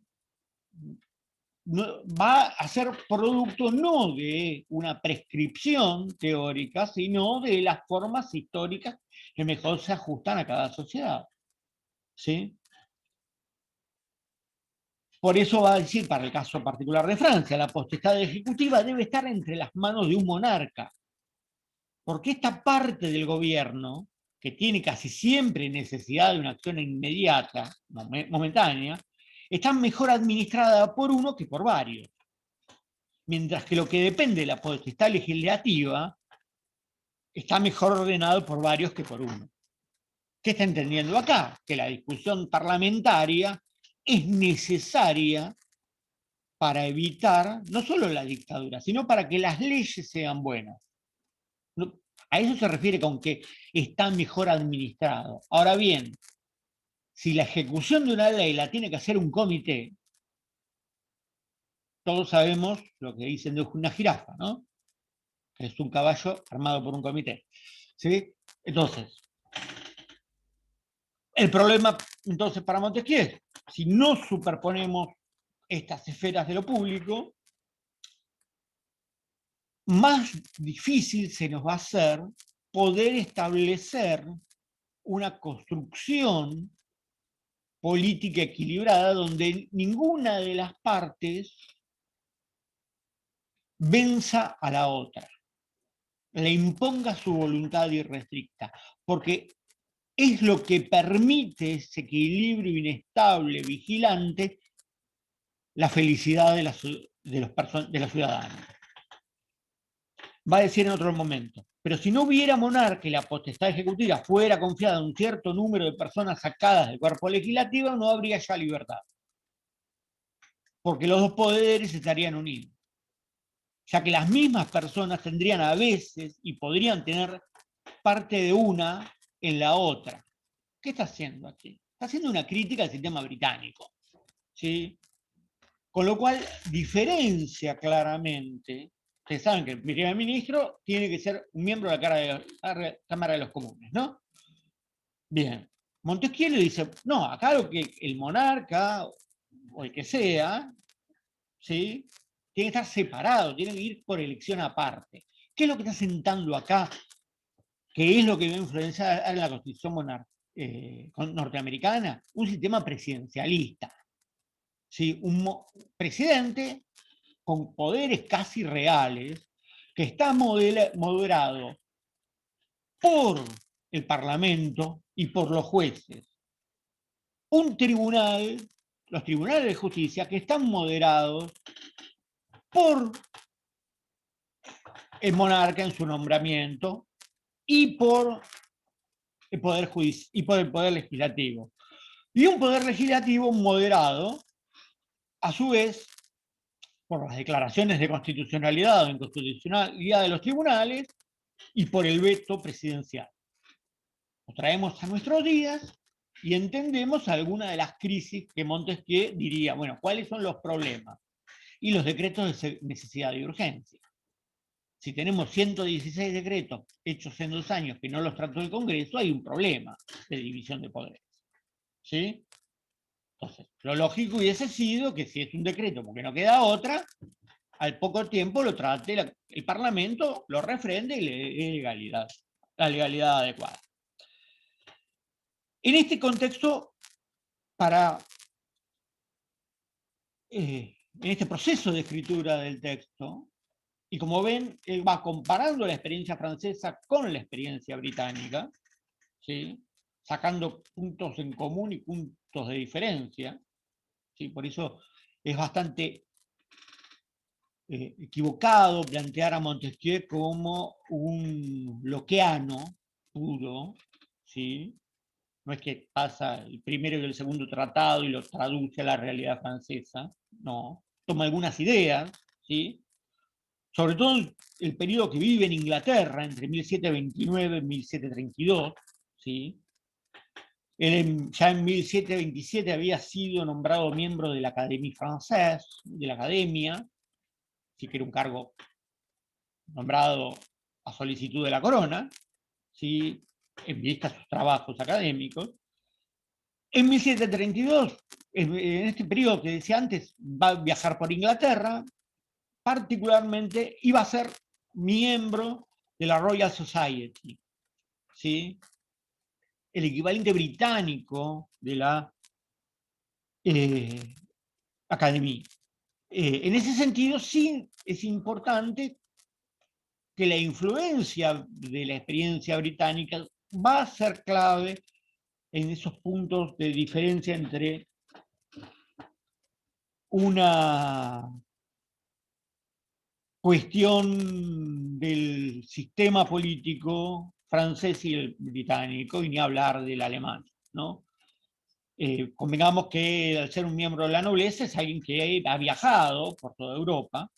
va a ser producto no de una prescripción teórica, sino de las formas históricas que mejor se ajustan a cada sociedad. ¿Sí? Por eso va a decir, para el caso particular de Francia, la potestad ejecutiva debe estar entre las manos de un monarca, porque esta parte del gobierno, que tiene casi siempre necesidad de una acción inmediata, momentánea, está mejor administrada por uno que por varios. Mientras que lo que depende de la potestad legislativa está mejor ordenado por varios que por uno. ¿Qué está entendiendo acá? Que la discusión parlamentaria es necesaria para evitar no solo la dictadura, sino para que las leyes sean buenas. A eso se refiere con que está mejor administrado. Ahora bien, si la ejecución de una ley la tiene que hacer un comité, todos sabemos lo que dicen de una jirafa, ¿no? Que es un caballo armado por un comité. ¿Sí? Entonces, el problema entonces para Montesquieu es, si no superponemos estas esferas de lo público, más difícil se nos va a hacer poder establecer una construcción política equilibrada donde ninguna de las partes venza a la otra, le imponga su voluntad irrestricta, porque es lo que permite ese equilibrio inestable, vigilante, la felicidad de los ciudadanos. Va a decir en otro momento, pero si no hubiera monarca y la potestad ejecutiva fuera confiada a un cierto número de personas sacadas del cuerpo legislativo, no habría ya libertad, porque los dos poderes estarían unidos, ya que las mismas personas tendrían a veces y podrían tener parte de una en la otra. ¿Qué está haciendo aquí? Está haciendo una crítica al sistema británico, ¿sí? Con lo cual diferencia claramente. Ustedes saben que el primer ministro tiene que ser un miembro de la Cámara de los Comunes, ¿no? Bien. Montesquieu le dice, no, acá lo que el monarca o el que sea, ¿sí? Tiene que estar separado, tiene que ir por elección aparte. ¿Qué es lo que está sentando acá? ¿Qué es lo que va a influenciar en la Constitución norteamericana? Un sistema presidencialista. ¿Sí? Un presidente con poderes casi reales, que está moderado por el Parlamento y por los jueces. Un tribunal, los tribunales de justicia, que están moderados por el monarca en su nombramiento y por el poder legislativo. Y un poder legislativo moderado, a su vez, por las declaraciones de constitucionalidad o inconstitucionalidad de los tribunales y por el veto presidencial. Lo traemos a nuestros días y entendemos alguna de las crisis que Montesquieu diría, bueno, ¿cuáles son los problemas? Y los decretos de necesidad y urgencia. Si tenemos 116 decretos hechos en 2 años que no los trató el Congreso, hay un problema de división de poderes. ¿Sí? Entonces, lo lógico hubiese sido que si es un decreto porque no queda otra, al poco tiempo lo trate el Parlamento, lo refrende y le dé legalidad, la legalidad adecuada. En este contexto, en este proceso de escritura del texto, y como ven, él va comparando la experiencia francesa con la experiencia británica, ¿sí? Sacando puntos en común y puntos de diferencia, ¿sí? Por eso es bastante equivocado plantear a Montesquieu como un lockeano puro, ¿sí? No es que pasa el primero y el segundo tratado y lo traduce a la realidad francesa, no. Toma algunas ideas, ¿sí? Sobre todo el periodo que vive en Inglaterra, entre 1729 y 1732, ¿sí? Él ya en 1727 había sido nombrado miembro de la Académie Française, de la Academia, sí que era un cargo nombrado a solicitud de la corona, ¿sí? En vista a sus trabajos académicos. En 1732, en este periodo que decía antes, va a viajar por Inglaterra, particularmente iba a ser miembro de la Royal Society, ¿sí? El equivalente británico de la Academia. En ese sentido, sí es importante que la influencia de la experiencia británica va a ser clave en esos puntos de diferencia entre una cuestión del sistema político francés y el británico, y ni hablar del alemán, ¿no? Convengamos que al ser un miembro de la nobleza es alguien que ha viajado por toda Europa,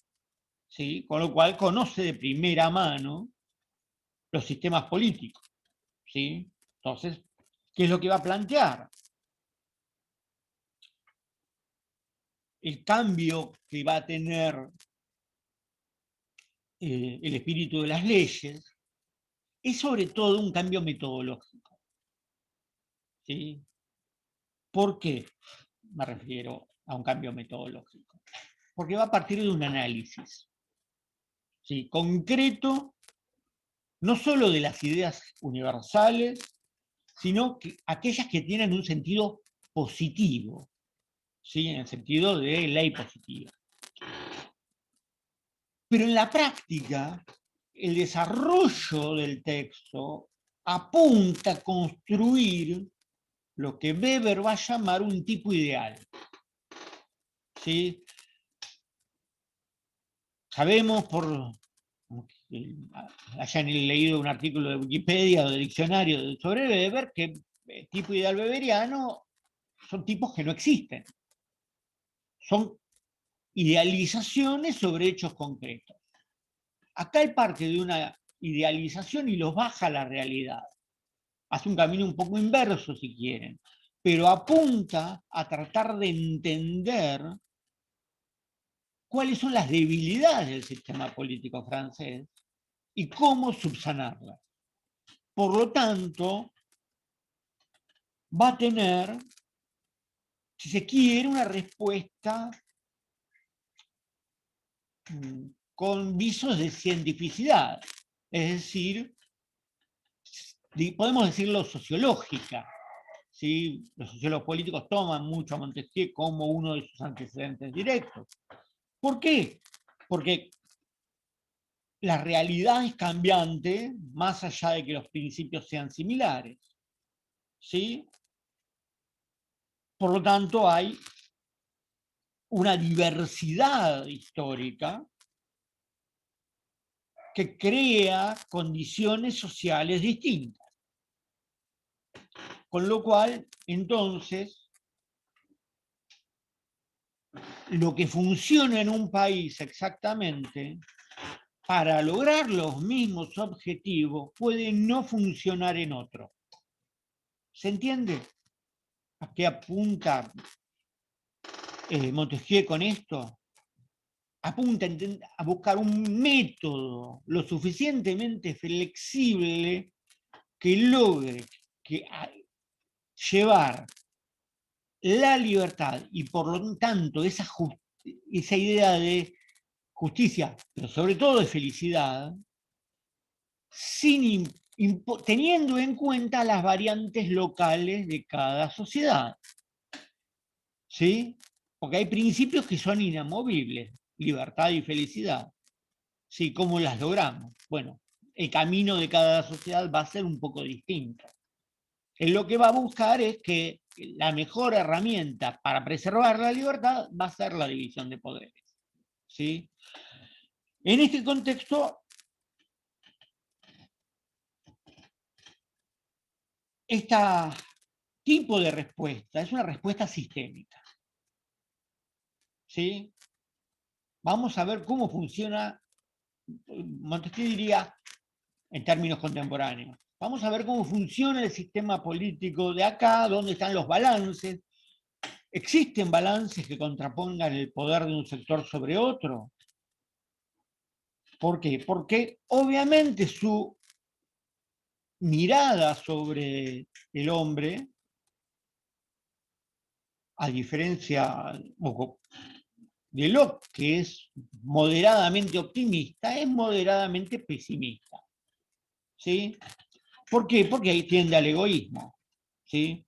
¿sí? Con lo cual conoce de primera mano los sistemas políticos, ¿sí? Entonces, ¿qué es lo que va a plantear? El cambio que va a tener el espíritu de las leyes es sobre todo un cambio metodológico, ¿sí? ¿Por qué me refiero a un cambio metodológico? Porque va a partir de un análisis, ¿sí? Concreto, no solo de las ideas universales, sino que aquellas que tienen un sentido positivo, ¿sí? En el sentido de ley positiva. Pero en la práctica, el desarrollo del texto apunta a construir lo que Weber va a llamar un tipo ideal, ¿sí? Sabemos hayan leído un artículo de Wikipedia o de diccionario sobre Weber, que el tipo ideal weberiano son tipos que no existen. Son idealizaciones sobre hechos concretos. Acá él parte de una idealización y los baja a la realidad. Hace un camino un poco inverso, si quieren, pero apunta a tratar de entender cuáles son las debilidades del sistema político francés y cómo subsanarlas. Por lo tanto, va a tener, si se quiere, una respuesta con visos de cientificidad, es decir, podemos decirlo sociológica. ¿Sí? Los sociólogos políticos toman mucho a Montesquieu como uno de sus antecedentes directos. ¿Por qué? Porque la realidad es cambiante, más allá de que los principios sean similares, ¿sí? Por lo tanto, hay una diversidad histórica que crea condiciones sociales distintas. Con lo cual, entonces, lo que funciona en un país exactamente, para lograr los mismos objetivos, puede no funcionar en otro. ¿Se entiende a qué apunta Montesquieu con esto? apunta a buscar un método lo suficientemente flexible que logre llevar la libertad y por lo tanto esa idea de justicia, pero sobre todo de felicidad, teniendo en cuenta las variantes locales de cada sociedad. ¿Sí? Porque hay principios que son inamovibles, libertad y felicidad. ¿Sí? ¿Cómo las logramos? Bueno, el camino de cada sociedad va a ser un poco distinto. Lo que va a buscar es que la mejor herramienta para preservar la libertad va a ser la división de poderes. ¿Sí? En este contexto, este tipo de respuesta es una respuesta sistémica. ¿Sí? Vamos a ver cómo funciona, Montesquieu diría, en términos contemporáneos. Vamos a ver cómo funciona el sistema político de acá, dónde están los balances. ¿Existen balances que contrapongan el poder de un sector sobre otro? ¿Por qué? Porque obviamente su mirada sobre el hombre, a diferencia de Locke, que es moderadamente optimista, es moderadamente pesimista. ¿Sí? ¿Por qué? Porque ahí tiende al egoísmo. ¿Sí?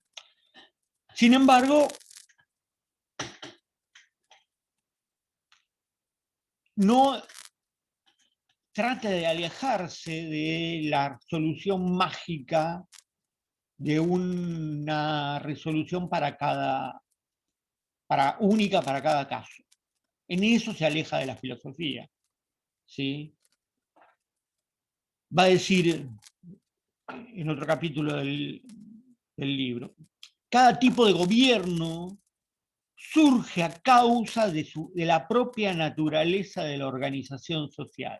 Sin embargo, no trata de alejarse de la solución mágica de una resolución única para cada caso. En eso se aleja de la filosofía. ¿Sí? Va a decir en otro capítulo del libro, cada tipo de gobierno surge a causa de la propia naturaleza de la organización social.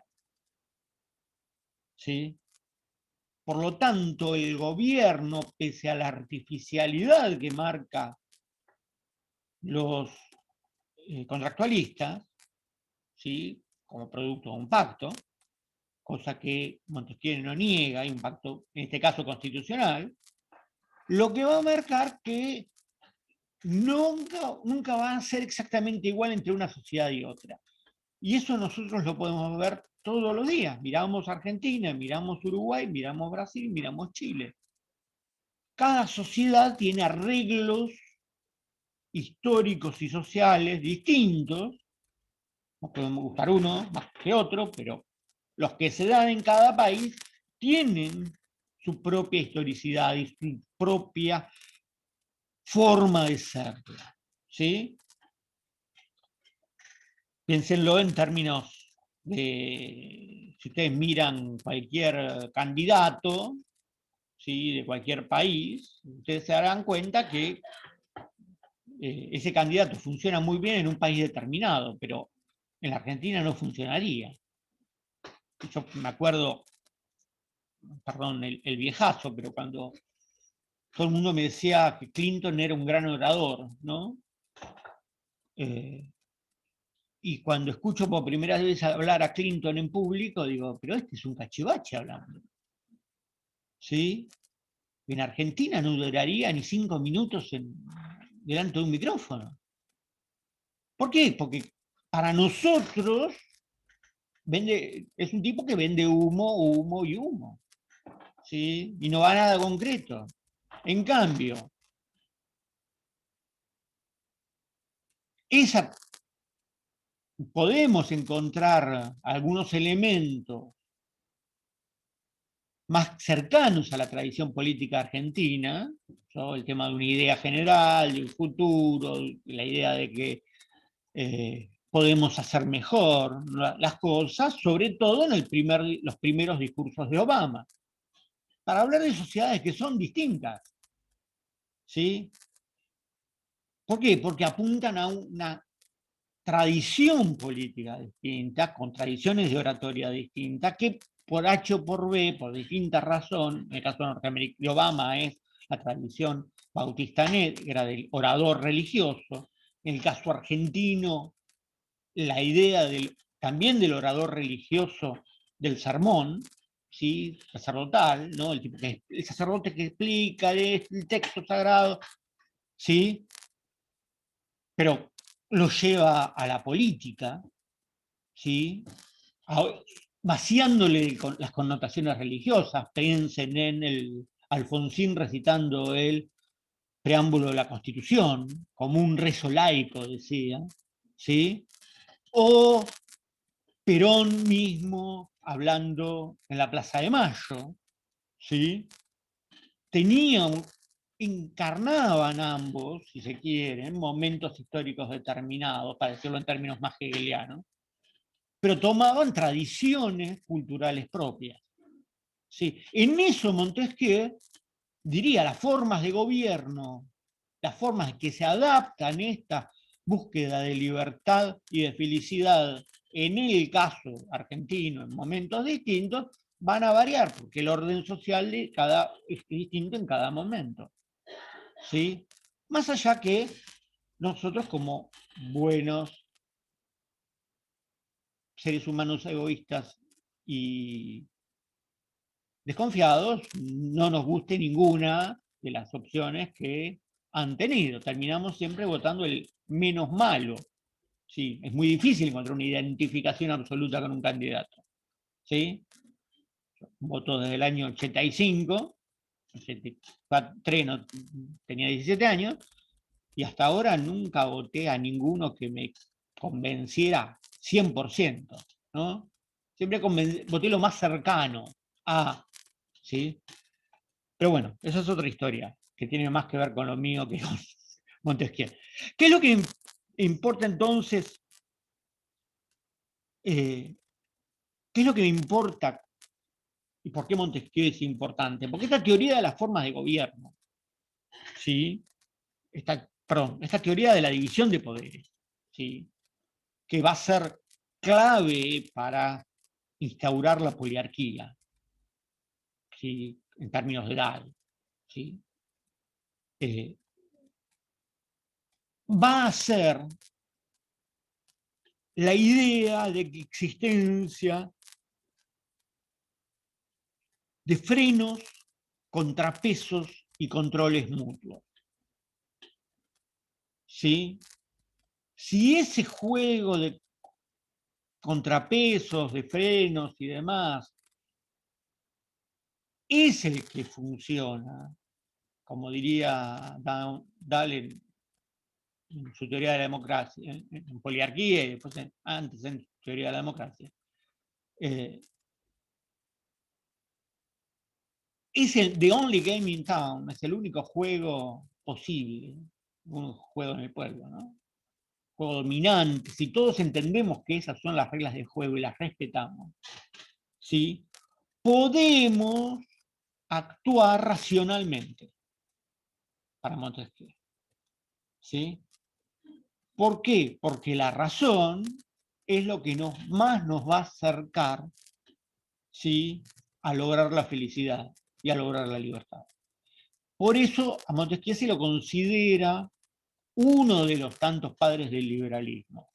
¿Sí? Por lo tanto, el gobierno, pese a la artificialidad que marca los contractualistas, ¿sí? Como producto de un pacto, cosa que Montesquieu no niega, hay un pacto, en este caso constitucional, lo que va a marcar que nunca va a ser exactamente igual entre una sociedad y otra. Y eso nosotros lo podemos ver todos los días. Miramos Argentina, miramos Uruguay, miramos Brasil, miramos Chile. Cada sociedad tiene arreglos históricos y sociales distintos. Nos podemos gustar uno más que otro, pero los que se dan en cada país tienen su propia historicidad y su propia forma de ser. ¿Sí? Piénsenlo en términos de, si ustedes miran cualquier candidato, ¿sí? De cualquier país, ustedes se darán cuenta que ese candidato funciona muy bien en un país determinado, pero en la Argentina no funcionaría. Yo me acuerdo, perdón, el viejazo, pero cuando todo el mundo me decía que Clinton era un gran orador, ¿no? Y cuando escucho por primera vez hablar a Clinton en público, digo, pero este es un cachivache hablando. ¿Sí? En Argentina no duraría ni 5 minutos delante de un micrófono. ¿Por qué? Porque para nosotros es un tipo que vende humo, humo y humo. ¿Sí? Y no va a nada concreto. En cambio, podemos encontrar algunos elementos más cercanos a la tradición política argentina, ¿no? El tema de una idea general, de un futuro, la idea de que podemos hacer mejor las cosas, sobre todo en los primeros discursos de Obama, para hablar de sociedades que son distintas. ¿Sí? ¿Por qué? Porque apuntan a una tradición política distinta, con tradiciones de oratoria distintas, que por H o por B, por distintas razones, en el caso de Obama es la tradición bautista negra del orador religioso, en el caso argentino la idea también del orador religioso del sermón, ¿sí? Sacerdotal, ¿no? El sacerdote que explica el texto sagrado, ¿sí? Pero lo lleva a la política, ¿sí? Vaciándole las connotaciones religiosas. Piensen en el Alfonsín recitando el preámbulo de la Constitución, como un rezo laico, decía, ¿sí? O Perón mismo hablando en la Plaza de Mayo, ¿sí? Encarnaban ambos, si se quieren, momentos históricos determinados, para decirlo en términos más hegelianos, pero tomaban tradiciones culturales propias. ¿Sí? En eso Montesquieu diría las formas de gobierno, las formas que se adaptan a esta búsqueda de libertad y de felicidad, en el caso argentino, en momentos distintos, van a variar, porque el orden social es distinto en cada momento. ¿Sí? Más allá que nosotros, como buenos seres humanos egoístas y desconfiados, no nos guste ninguna de las opciones que han tenido. Terminamos siempre votando el menos malo. Sí, es muy difícil encontrar una identificación absoluta con un candidato. ¿Sí? Voto desde el año 85, 83, no, tenía 17 años, y hasta ahora nunca voté a ninguno que me convenciera 100%, ¿no? Siempre voté lo más cercano a, ¿sí? Pero bueno, esa es otra historia, que tiene más que ver con lo mío que con Montesquieu. ¿Qué es lo que importa entonces? ¿Qué es lo que me importa? ¿Y por qué Montesquieu es importante? Porque esta teoría de las formas de gobierno, ¿sí? Esta teoría de la división de poderes, ¿sí? Que va a ser clave para instaurar la poliarquía, ¿sí? En términos de edad, ¿sí? Va a ser la idea de que existencia de frenos, contrapesos y controles mutuos. ¿Sí? Si ese juego de contrapesos, de frenos y demás es el que funciona, como diría Dahl en su teoría de la democracia, en poliarquía y después antes en teoría de la democracia, es el the only game in town, es el único juego posible, un juego en el pueblo, ¿no? Juego dominante. Si todos entendemos que esas son las reglas del juego y las respetamos, ¿sí? Podemos actuar racionalmente para Montesquieu, ¿sí? ¿Por qué? Porque la razón es lo que más nos va a acercar, ¿sí? A lograr la felicidad y a lograr la libertad. Por eso a Montesquieu se lo considera uno de los tantos padres del liberalismo,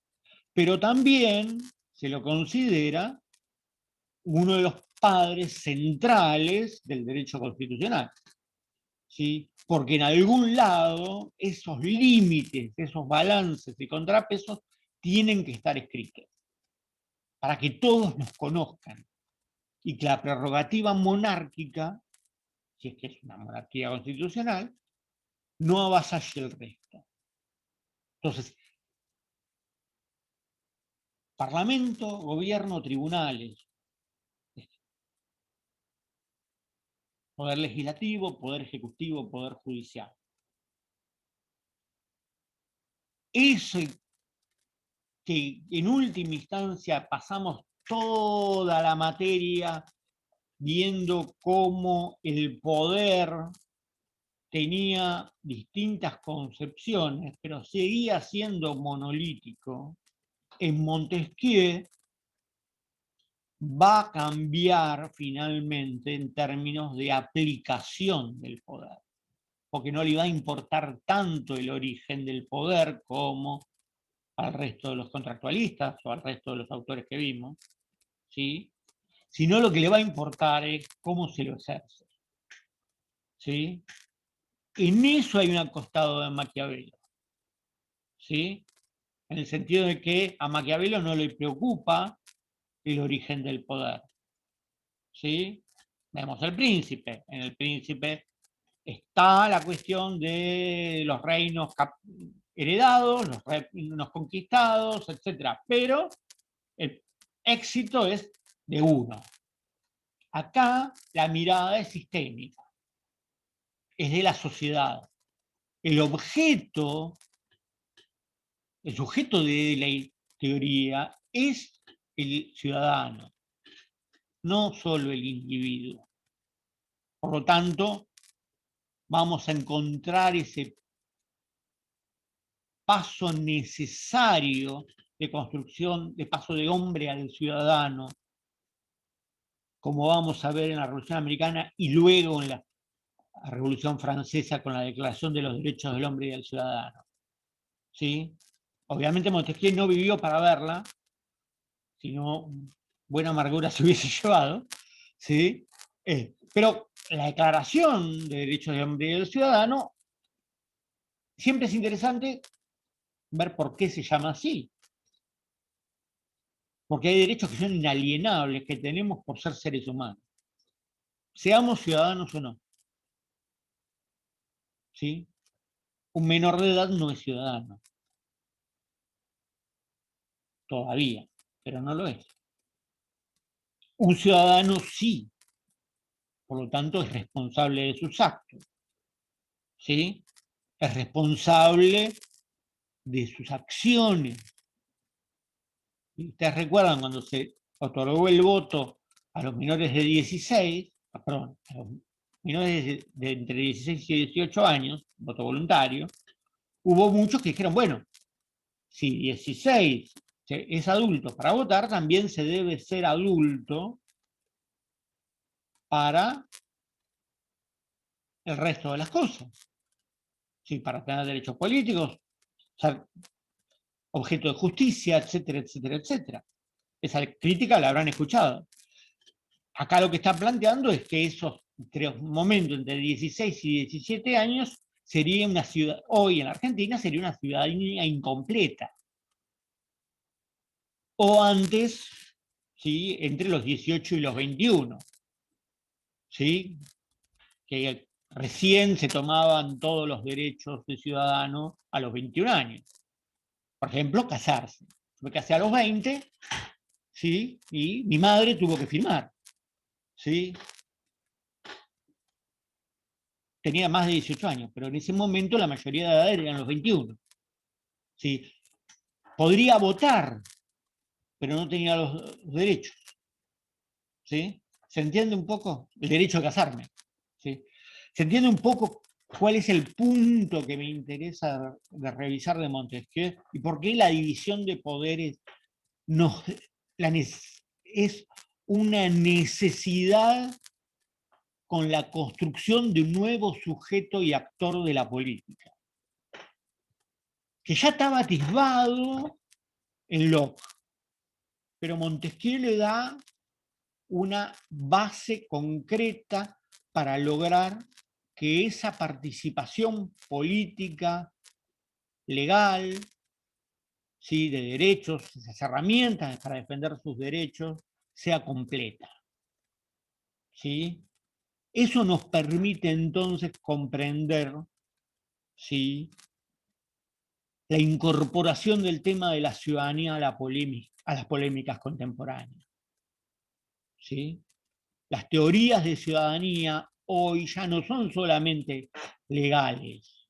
pero también se lo considera uno de los padres centrales del derecho constitucional, ¿sí? Porque en algún lado esos límites, esos balances y contrapesos tienen que estar escritos para que todos nos conozcan y que la prerrogativa monárquica, si es que es una monarquía constitucional, no avasalle el resto. Entonces, Parlamento, gobierno, tribunales, poder legislativo, poder ejecutivo, poder judicial. Ese que en última instancia pasamos toda la materia viendo cómo el poder tenía distintas concepciones, pero seguía siendo monolítico. En Montesquieu va a cambiar finalmente en términos de aplicación del poder, porque no le va a importar tanto el origen del poder como al resto de los contractualistas o al resto de los autores que vimos, ¿sí? Sino lo que le va a importar es cómo se lo ejerce, ¿sí? En eso hay un acostado de Maquiavelo, ¿sí? En el sentido de que a Maquiavelo no le preocupa el origen del poder, ¿sí? Vemos el príncipe. En el príncipe está la cuestión de los reinos heredados, los reinos conquistados, etc. Pero el éxito es de uno. Acá la mirada es sistémica, es de la sociedad. El objeto, el sujeto de la teoría es el ciudadano, no solo el individuo. Por lo tanto, vamos a encontrar ese paso necesario de construcción, de paso de hombre al ciudadano, como vamos a ver en la Revolución Americana y luego en la Revolución Francesa con la Declaración de los Derechos del Hombre y del Ciudadano. ¿Sí? Obviamente Montesquieu no vivió para verla, sino buena amargura se hubiese llevado, ¿sí? Pero la Declaración de Derechos del Hombre y del Ciudadano siempre es interesante ver por qué se llama así. Porque hay derechos que son inalienables, que tenemos por ser seres humanos. Seamos ciudadanos o no. ¿Sí? Un menor de edad no es ciudadano. Todavía, pero no lo es. Un ciudadano sí, por lo tanto es responsable de sus actos. ¿Sí? Es responsable de sus acciones. ¿Ustedes recuerdan cuando se otorgó el voto a los menores de 16, perdón, a los menores de entre 16 y 18 años, voto voluntario, hubo muchos que dijeron, bueno, si 16 es adulto para votar, también se debe ser adulto para el resto de las cosas. ¿Sí? Para tener derechos políticos, ser objeto de justicia, etcétera, etcétera, etcétera. Esa crítica la habrán escuchado. Acá lo que está planteando es que esos momentos entre 16 y 17 años sería una ciudad, hoy en Argentina sería una ciudadanía incompleta. O antes, ¿sí? Entre los 18 y los 21. ¿Sí? Que recién se tomaban todos los derechos de ciudadano a los 21 años. Por ejemplo, casarse. Me casé a los 20, ¿sí? Y mi madre tuvo que firmar. ¿Sí? Tenía más de 18 años, pero en ese momento la mayoría de edad eran los 21. ¿Sí? Podría votar, pero no tenía los derechos. ¿Sí? ¿Se entiende un poco? El derecho a casarme. ¿Sí? ¿Se entiende un poco cuál es el punto que me interesa de revisar de Montesquieu y por qué la división de poderes es una necesidad con la construcción de un nuevo sujeto y actor de la política, que ya estaba atisbado en Locke, pero Montesquieu le da una base concreta para lograr que esa participación política, legal, ¿sí? De derechos, esas herramientas para defender sus derechos, sea completa. ¿Sí? Eso nos permite entonces comprender, ¿sí? La incorporación del tema de la ciudadanía a las polémicas contemporáneas. ¿Sí? Las teorías de ciudadanía hoy ya no son solamente legales.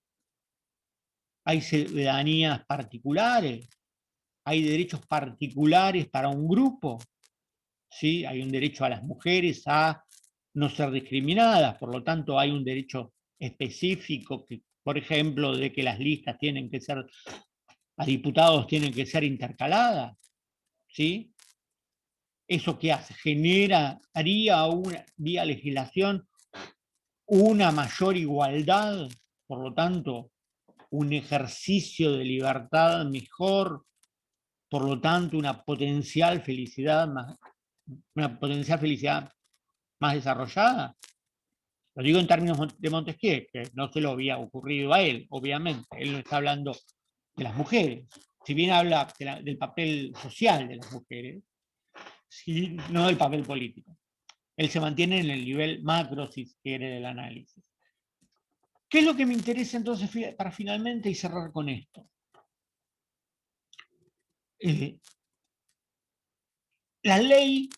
Hay ciudadanías particulares, hay derechos particulares para un grupo, ¿sí? Hay un derecho a las mujeres a no ser discriminadas, por lo tanto hay un derecho específico, que, por ejemplo, de que las listas tienen que ser, a diputados tienen que ser intercaladas, ¿sí? ¿Eso qué hace? Haría vía legislación una mayor igualdad, por lo tanto, un ejercicio de libertad mejor por lo tanto, una potencial felicidad más desarrollada. Lo digo en términos de Montesquieu, que no se lo había ocurrido a él, obviamente. Él no está hablando de las mujeres. Si bien habla del papel social de las mujeres, sí, no del papel político. Él se mantiene en el nivel macro, si se quiere, del análisis. ¿Qué es lo que me interesa entonces para finalmente y cerrar con esto? La ley,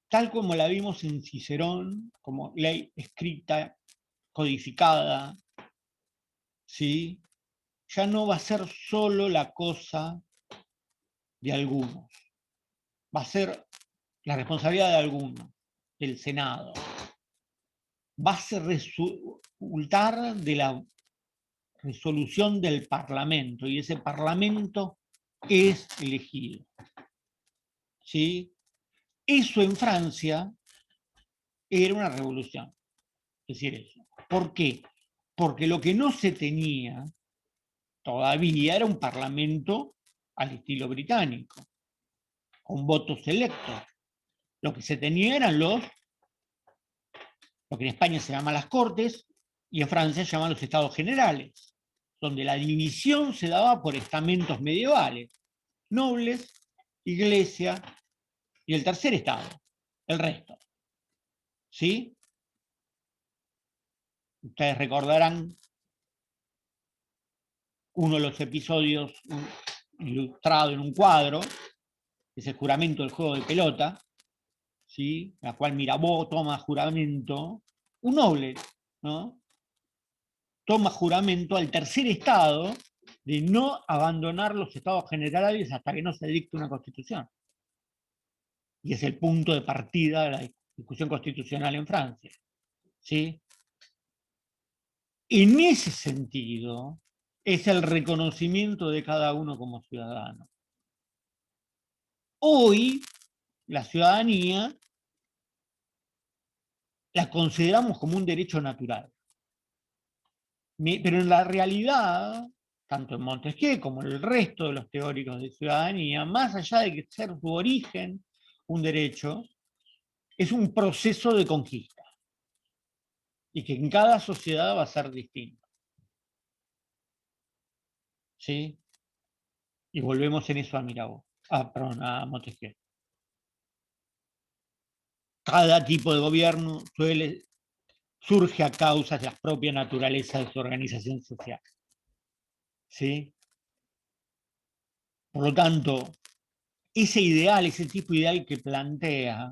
tal como la vimos en Cicerón, como ley escrita, codificada, ¿sí? Ya no va a ser solo la cosa de algunos, va a ser la responsabilidad de algunos, del Senado. Va a resultar de la resolución del Parlamento, y ese Parlamento es elegido. ¿Sí? Eso en Francia era una revolución, decir eso. ¿Por qué? Porque lo que no se tenía todavía era un parlamento al estilo británico, con votos electos. Lo que se tenía eran lo que en España se llama las Cortes y en Francia se llaman los Estados Generales, donde la división se daba por estamentos medievales, nobles, iglesia y el tercer estado, el resto. ¿Sí? Ustedes recordarán uno de los episodios ilustrado en un cuadro, es el juramento del juego de pelota, ¿sí? La cual Mirabeau toma juramento, un noble, ¿no? Toma juramento al tercer estado de no abandonar los estados generales hasta que no se dicte una constitución. Y es el punto de partida de la discusión constitucional en Francia. ¿Sí? En ese sentido, es el reconocimiento de cada uno como ciudadano. Hoy, la ciudadanía la consideramos como un derecho natural. Pero en la realidad, tanto en Montesquieu como en el resto de los teóricos de ciudadanía, más allá de que ser su origen un derecho, es un proceso de conquista. Y que en cada sociedad va a ser distinto. ¿Sí? Y volvemos en eso a Mirabeau. Perdón, a Montesquieu. Cada tipo de gobierno surge a causa de la propia naturaleza de su organización social. ¿Sí? Por lo tanto, ese ideal, ese tipo ideal que plantea,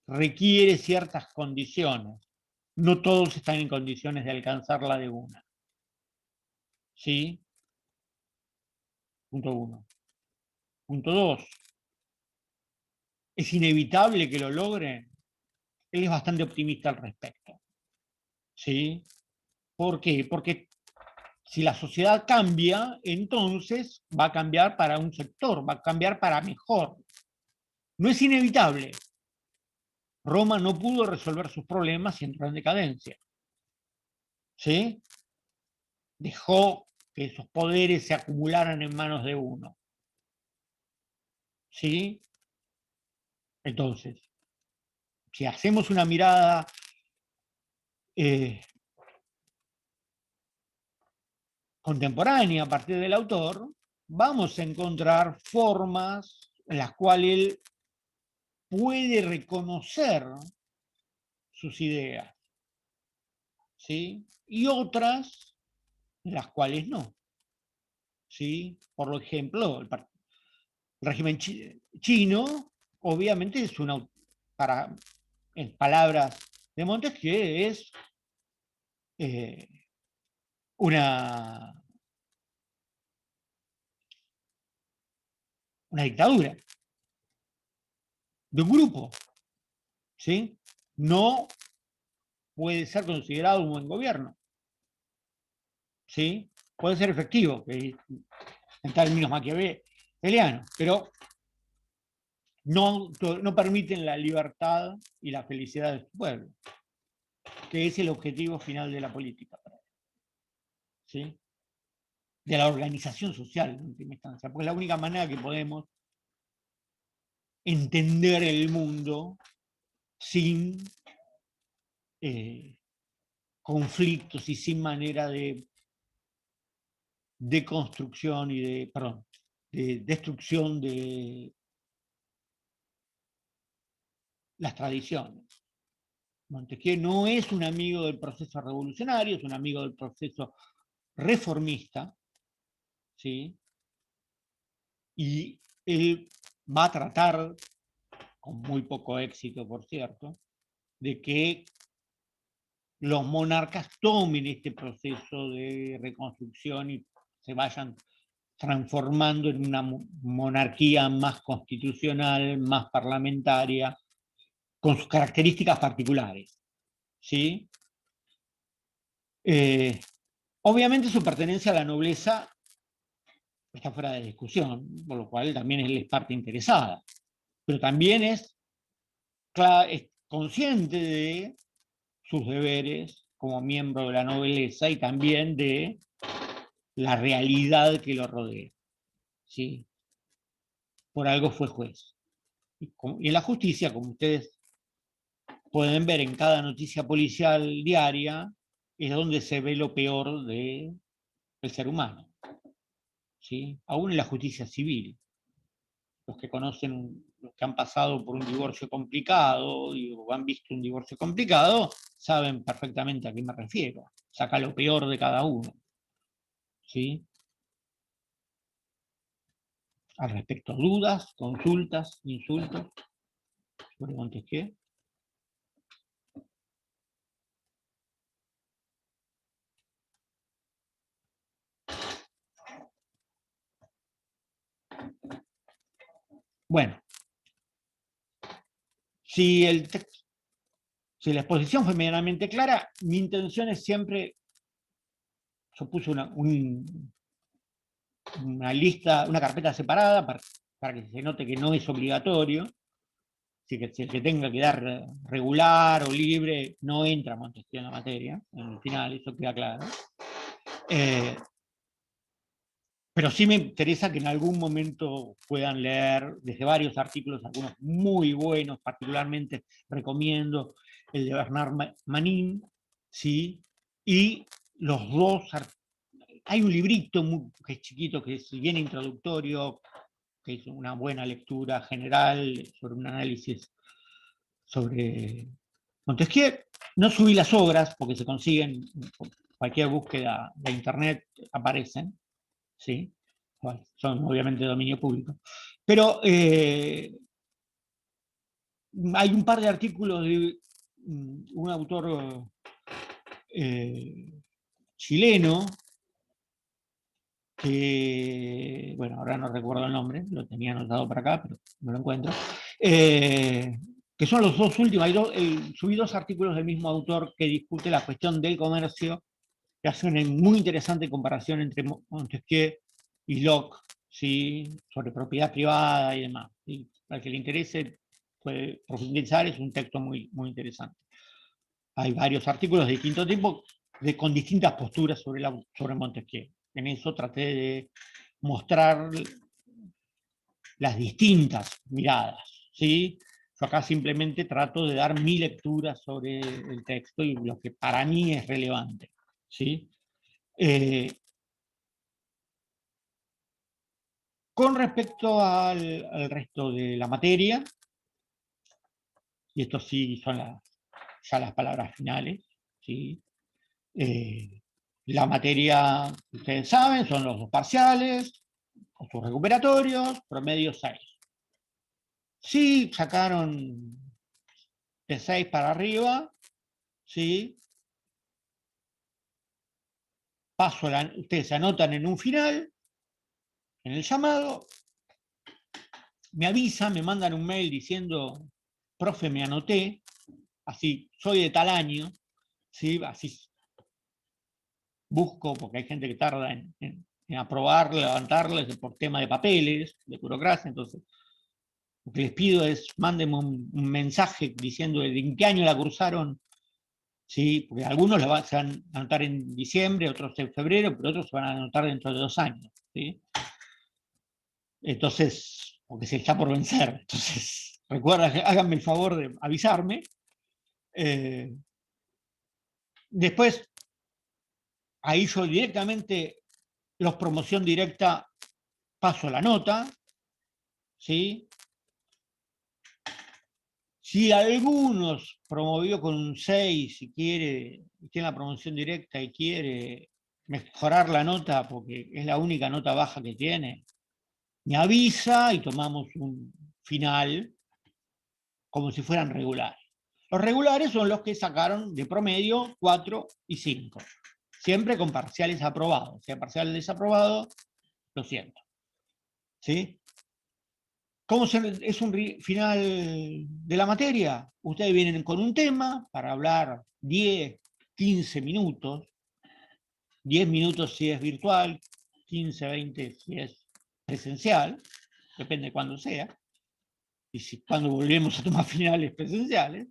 requiere ciertas condiciones. No todos están en condiciones de alcanzarla de una. ¿Sí? Punto 1. Punto 2. ¿Es inevitable que lo logre? Él es bastante optimista al respecto. ¿Sí? ¿Por qué? Porque si la sociedad cambia, entonces va a cambiar para un sector, va a cambiar para mejor. No es inevitable. Roma no pudo resolver sus problemas y entró en decadencia. ¿Sí? Dejó que esos poderes se acumularan en manos de uno. ¿Sí? Entonces, si hacemos una mirada contemporánea a partir del autor, vamos a encontrar formas en las cuales él puede reconocer sus ideas, ¿sí? Y otras en las cuales no. ¿Sí? Por ejemplo, el régimen chino, obviamente es en palabras de Montesquieu, es una dictadura de un grupo, ¿sí? No puede ser considerado un buen gobierno, ¿sí? Puede ser efectivo, en términos maquiavelianos, pero no permiten la libertad y la felicidad de su pueblo, que es el objetivo final de la política. ¿Sí? de la organización social en última instancia, porque es la única manera que podemos entender el mundo sin conflictos y sin manera de construcción y de destrucción de las tradiciones. Montesquieu no es un amigo del proceso revolucionario, es un amigo del proceso reformista, ¿sí? Y él va a tratar, con muy poco éxito por cierto, de que los monarcas tomen este proceso de reconstrucción y se vayan transformando en una monarquía más constitucional, más parlamentaria, con sus características particulares, ¿sí? Obviamente su pertenencia a la nobleza está fuera de discusión, por lo cual también él es parte interesada, pero también es consciente de sus deberes como miembro de la nobleza y también de la realidad que lo rodea, ¿sí? Por algo fue juez. Y en la justicia, como ustedes pueden ver en cada noticia policial diaria, es donde se ve lo peor del ser humano, ¿sí? Aún en la justicia civil. Los que conocen, los que han pasado por un divorcio complicado o han visto un divorcio complicado, saben perfectamente a qué me refiero. Saca lo peor de cada uno, ¿sí? Al respecto, dudas, consultas, insultos sobre Montesquieu. Bueno, si, si la exposición fue medianamente clara, mi intención es siempre, yo puse una lista, una carpeta separada para que se note que no es obligatorio, así que si el que tenga que dar regular o libre no entra Montesquieu en la materia, en el final, eso queda claro. Pero sí me interesa que en algún momento puedan leer desde varios artículos, algunos muy buenos, particularmente recomiendo el de Bernard Manin, ¿sí? Y los dos, hay un librito que es chiquito, que es bien introductorio, que es una buena lectura general sobre un análisis sobre Montesquieu. No subí las obras porque se consiguen, cualquier búsqueda de internet aparecen, ¿sí? Bueno, son obviamente de dominio público. Pero hay un par de artículos de un autor chileno, que, bueno, ahora no recuerdo el nombre, lo tenía anotado para acá, pero no lo encuentro, que son los dos últimos. Subí dos artículos del mismo autor que discute la cuestión del comercio, que hace una muy interesante comparación entre Montesquieu y Locke, ¿sí? Sobre propiedad privada y demás. ¿Sí? Al que le interese puede profundizar, es un texto muy, muy interesante. Hay varios artículos de distinto tipo con distintas posturas sobre Montesquieu. En eso traté de mostrar las distintas miradas, ¿sí? Yo acá simplemente trato de dar mi lectura sobre el texto y lo que para mí es relevante, ¿sí? Con respecto al resto de la materia, y esto sí son ya las palabras finales, ¿sí? La materia, ustedes saben, son los dos parciales, con sus recuperatorios, promedio 6. Si sacaron de 6 para arriba, ¿sí? Ustedes se anotan en un final, en el llamado, me avisan, me mandan un mail diciendo, profe, me anoté, así, soy de tal año, ¿sí? Así busco, porque hay gente que tarda en aprobar, levantarles por tema de papeles, de burocracia, entonces lo que les pido es, mándenme un mensaje diciendo en qué año la cursaron, ¿sí? Porque algunos se van a anotar en diciembre, otros en febrero, pero otros se van a anotar dentro de 2 años, ¿sí? Entonces, porque se está por vencer. Entonces, recuerda, háganme el favor de avisarme. Después, ahí yo directamente, los promoción directa, paso la nota, ¿sí? Si algunos promovió con un 6, si quiere, tiene la promoción directa y quiere mejorar la nota, porque es la única nota baja que tiene, me avisa y tomamos un final como si fueran regulares. Los regulares son los que sacaron de promedio 4 y 5, siempre con parciales aprobados. Si hay parcial desaprobado, lo siento. ¿Sí? ¿Cómo es un final de la materia? Ustedes vienen con un tema para hablar 10, 15 minutos, 10 minutos si es virtual, 15, 20 si es presencial, depende de cuándo sea, y cuando volvemos a tomar finales presenciales.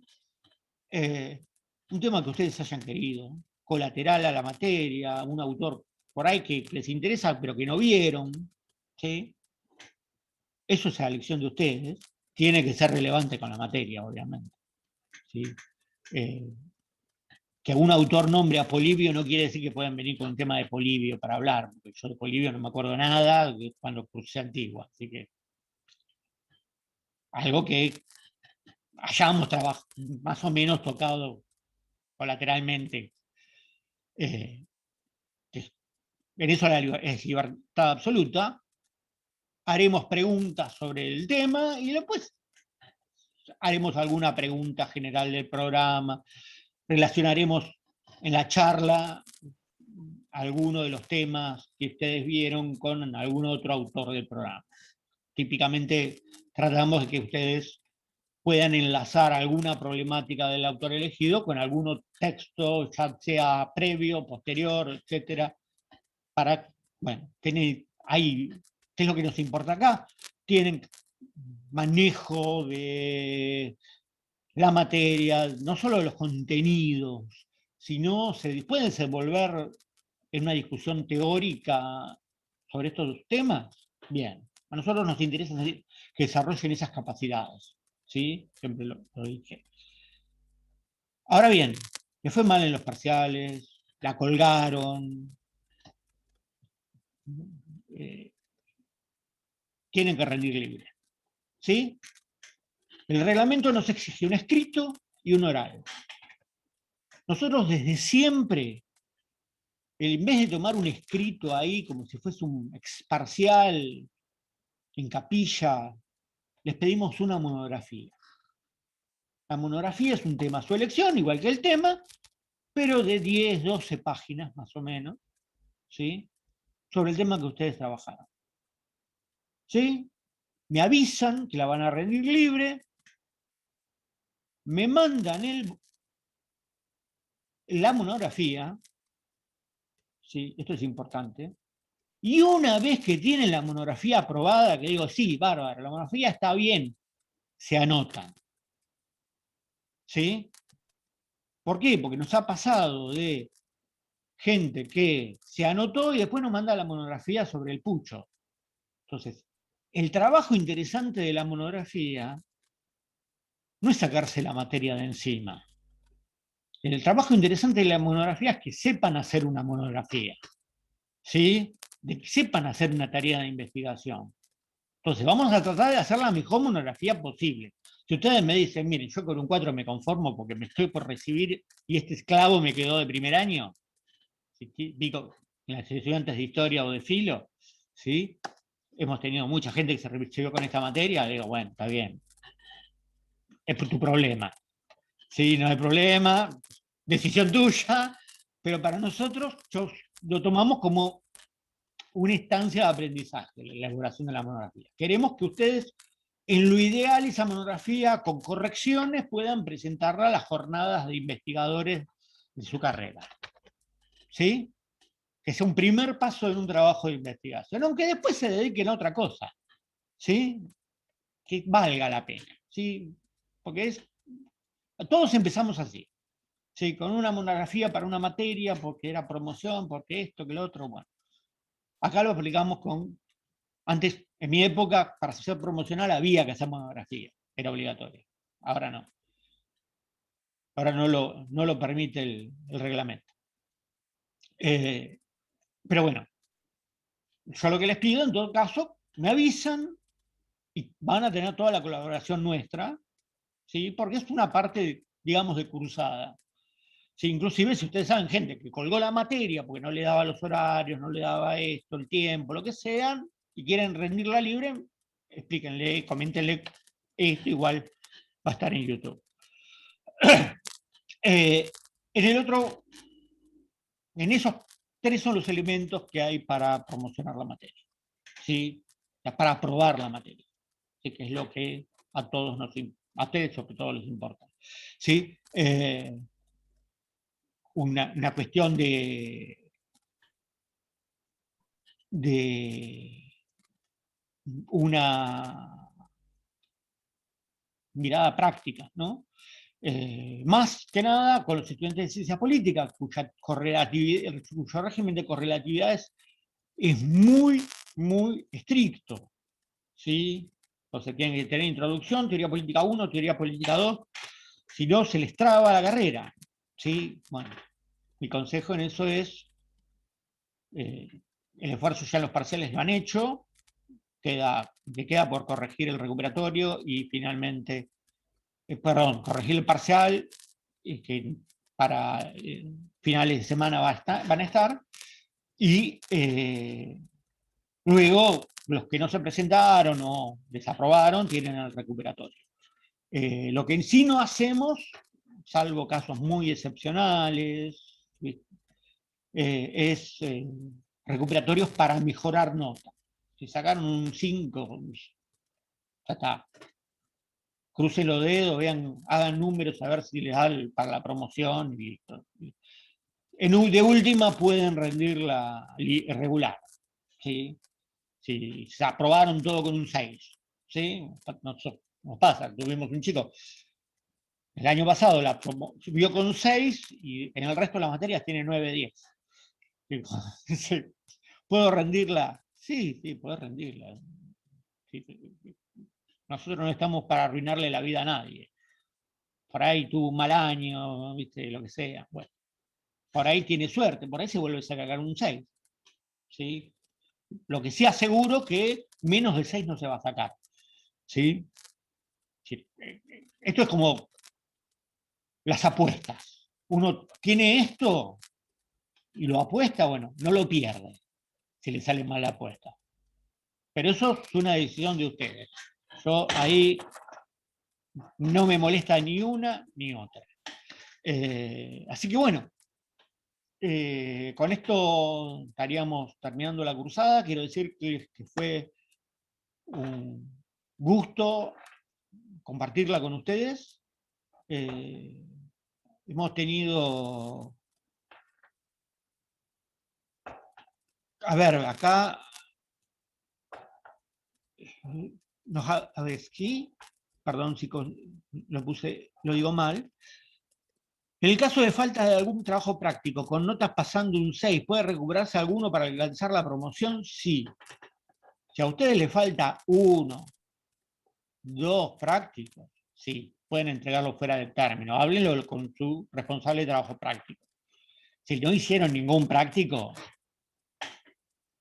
Un tema que ustedes hayan querido, colateral a la materia, un autor por ahí que les interesa pero que no vieron, ¿sí? Eso es la elección de ustedes, tiene que ser relevante con la materia, obviamente, ¿sí? Eh, que un autor nombre a Polibio no quiere decir que puedan venir con un tema de Polibio para hablar, porque yo de Polibio no me acuerdo nada cuando cursé Antigua, así que algo que hayamos trabajado, más o menos tocado colateralmente. En eso es libertad absoluta. Haremos preguntas sobre el tema y después haremos alguna pregunta general del programa, relacionaremos en la charla alguno de los temas que ustedes vieron con algún otro autor del programa. Típicamente tratamos de que ustedes puedan enlazar alguna problemática del autor elegido con algún texto, ya sea previo, posterior, etcétera, para, bueno, tener ahí, ¿qué es lo que nos importa acá? Tienen manejo de la materia, no solo de los contenidos, sino se pueden desenvolver en una discusión teórica sobre estos temas. Bien, a nosotros nos interesa que desarrollen esas capacidades, ¿sí? Siempre lo dije. Ahora bien, le fue mal en los parciales, la colgaron, tienen que rendir libre, ¿sí? El reglamento nos exige un escrito y un oral. Nosotros desde siempre, en vez de tomar un escrito ahí como si fuese un parcial en capilla, les pedimos una monografía. La monografía es un tema a su elección, igual que el tema, pero de 10, 12 páginas más o menos, ¿sí? Sobre el tema que ustedes trabajaron. ¿Sí? Me avisan que la van a rendir libre, me mandan la monografía, ¿sí? Esto es importante, y una vez que tienen la monografía aprobada, que digo, sí, bárbaro, la monografía está bien, se anotan. ¿Sí? ¿Por qué? Porque nos ha pasado de gente que se anotó y después nos manda la monografía sobre el pucho. Entonces, el trabajo interesante de la monografía no es sacarse la materia de encima. El trabajo interesante de la monografía es que sepan hacer una monografía, ¿sí? De que sepan hacer una tarea de investigación. Entonces, vamos a tratar de hacer la mejor monografía posible. Si ustedes me dicen, miren, yo con un 4 me conformo porque me estoy por recibir y este esclavo me quedó de primer año, digo, en las estudiantes de historia o de filo, ¿sí? Hemos tenido mucha gente que se recibió con esta materia, digo, bueno, está bien, es tu problema. Sí, no hay problema, decisión tuya, pero para nosotros lo tomamos como una instancia de aprendizaje, la elaboración de la monografía. Queremos que ustedes, en lo ideal, esa monografía con correcciones puedan presentarla a las jornadas de investigadores de su carrera. ¿Sí? Que sea un primer paso en un trabajo de investigación, aunque después se dediquen a otra cosa. ¿Sí? Que valga la pena. ¿Sí? Porque todos empezamos así. Sí, con una monografía para una materia, porque era promoción, porque esto, que lo otro, bueno. Acá lo aplicamos con, antes, en mi época, para ser promocional había que hacer monografía, era obligatorio. Ahora no. Ahora no lo permite el reglamento. Pero bueno, yo lo que les pido, en todo caso, me avisan y van a tener toda la colaboración nuestra, ¿sí? Porque es una parte, digamos, de cursada. Sí, inclusive si ustedes saben gente que colgó la materia porque no le daba los horarios, no le daba esto, el tiempo, lo que sea, y quieren rendirla libre, explíquenle, coméntenle esto, igual va a estar en YouTube. En el otro, en esos tres son los elementos que hay para promocionar la materia, ¿sí? Para aprobar la materia, ¿sí? Que es lo que a todos a ustedes sobre todo les importa, ¿sí? Una cuestión de una mirada práctica, ¿no? Más que nada con los estudiantes de ciencia política, cuyo régimen de correlatividad es muy, muy estricto, ¿sí? Entonces tienen que tener introducción, teoría política 1, teoría política 2, si no se les traba la carrera, ¿sí? Bueno, mi consejo en eso es, el esfuerzo ya en los parciales lo han hecho, le queda por corregir el recuperatorio y finalmente, perdón, corregir el parcial, y que para finales de semana van a estar, y luego los que no se presentaron o desaprobaron tienen el recuperatorio. Lo que en sí no hacemos, salvo casos muy excepcionales, es recuperatorios para mejorar notas. Si sacaron un 5, ya está. Crucen los dedos, vean, hagan números a ver si les da para la promoción y listo. De última pueden rendirla regular, ¿sí? Si se aprobaron todo con un 6, ¿sí? Nos pasa, tuvimos un chico, el año pasado subió con un 6 y en el resto de las materias tiene 9, 10. Sí. ¿Puedo rendirla? Sí, sí, puedo rendirla. Sí, sí. Nosotros no estamos para arruinarle la vida a nadie. Por ahí tuvo un mal año, ¿viste? Lo que sea. Bueno, por ahí tiene suerte, por ahí se vuelve a sacar un 6. ¿Sí? Lo que sí aseguro que menos de 6 no se va a sacar. ¿Sí? Sí. Esto es como las apuestas. Uno tiene esto y lo apuesta, bueno, no lo pierde si le sale mal la apuesta. Pero eso es una decisión de ustedes. Yo ahí no me molesta ni una ni otra. Así que bueno, con esto estaríamos terminando la cursada. Quiero decir que fue un gusto compartirla con ustedes. Hemos tenido, a ver, acá, a ver, sí, perdón si lo digo mal. En el caso de falta de algún trabajo práctico, con notas pasando un 6, ¿puede recuperarse alguno para alcanzar la promoción? Sí. Si a ustedes les falta uno, dos prácticos, sí, pueden entregarlo fuera del término. Háblenlo con su responsable de trabajo práctico. Si no hicieron ningún práctico,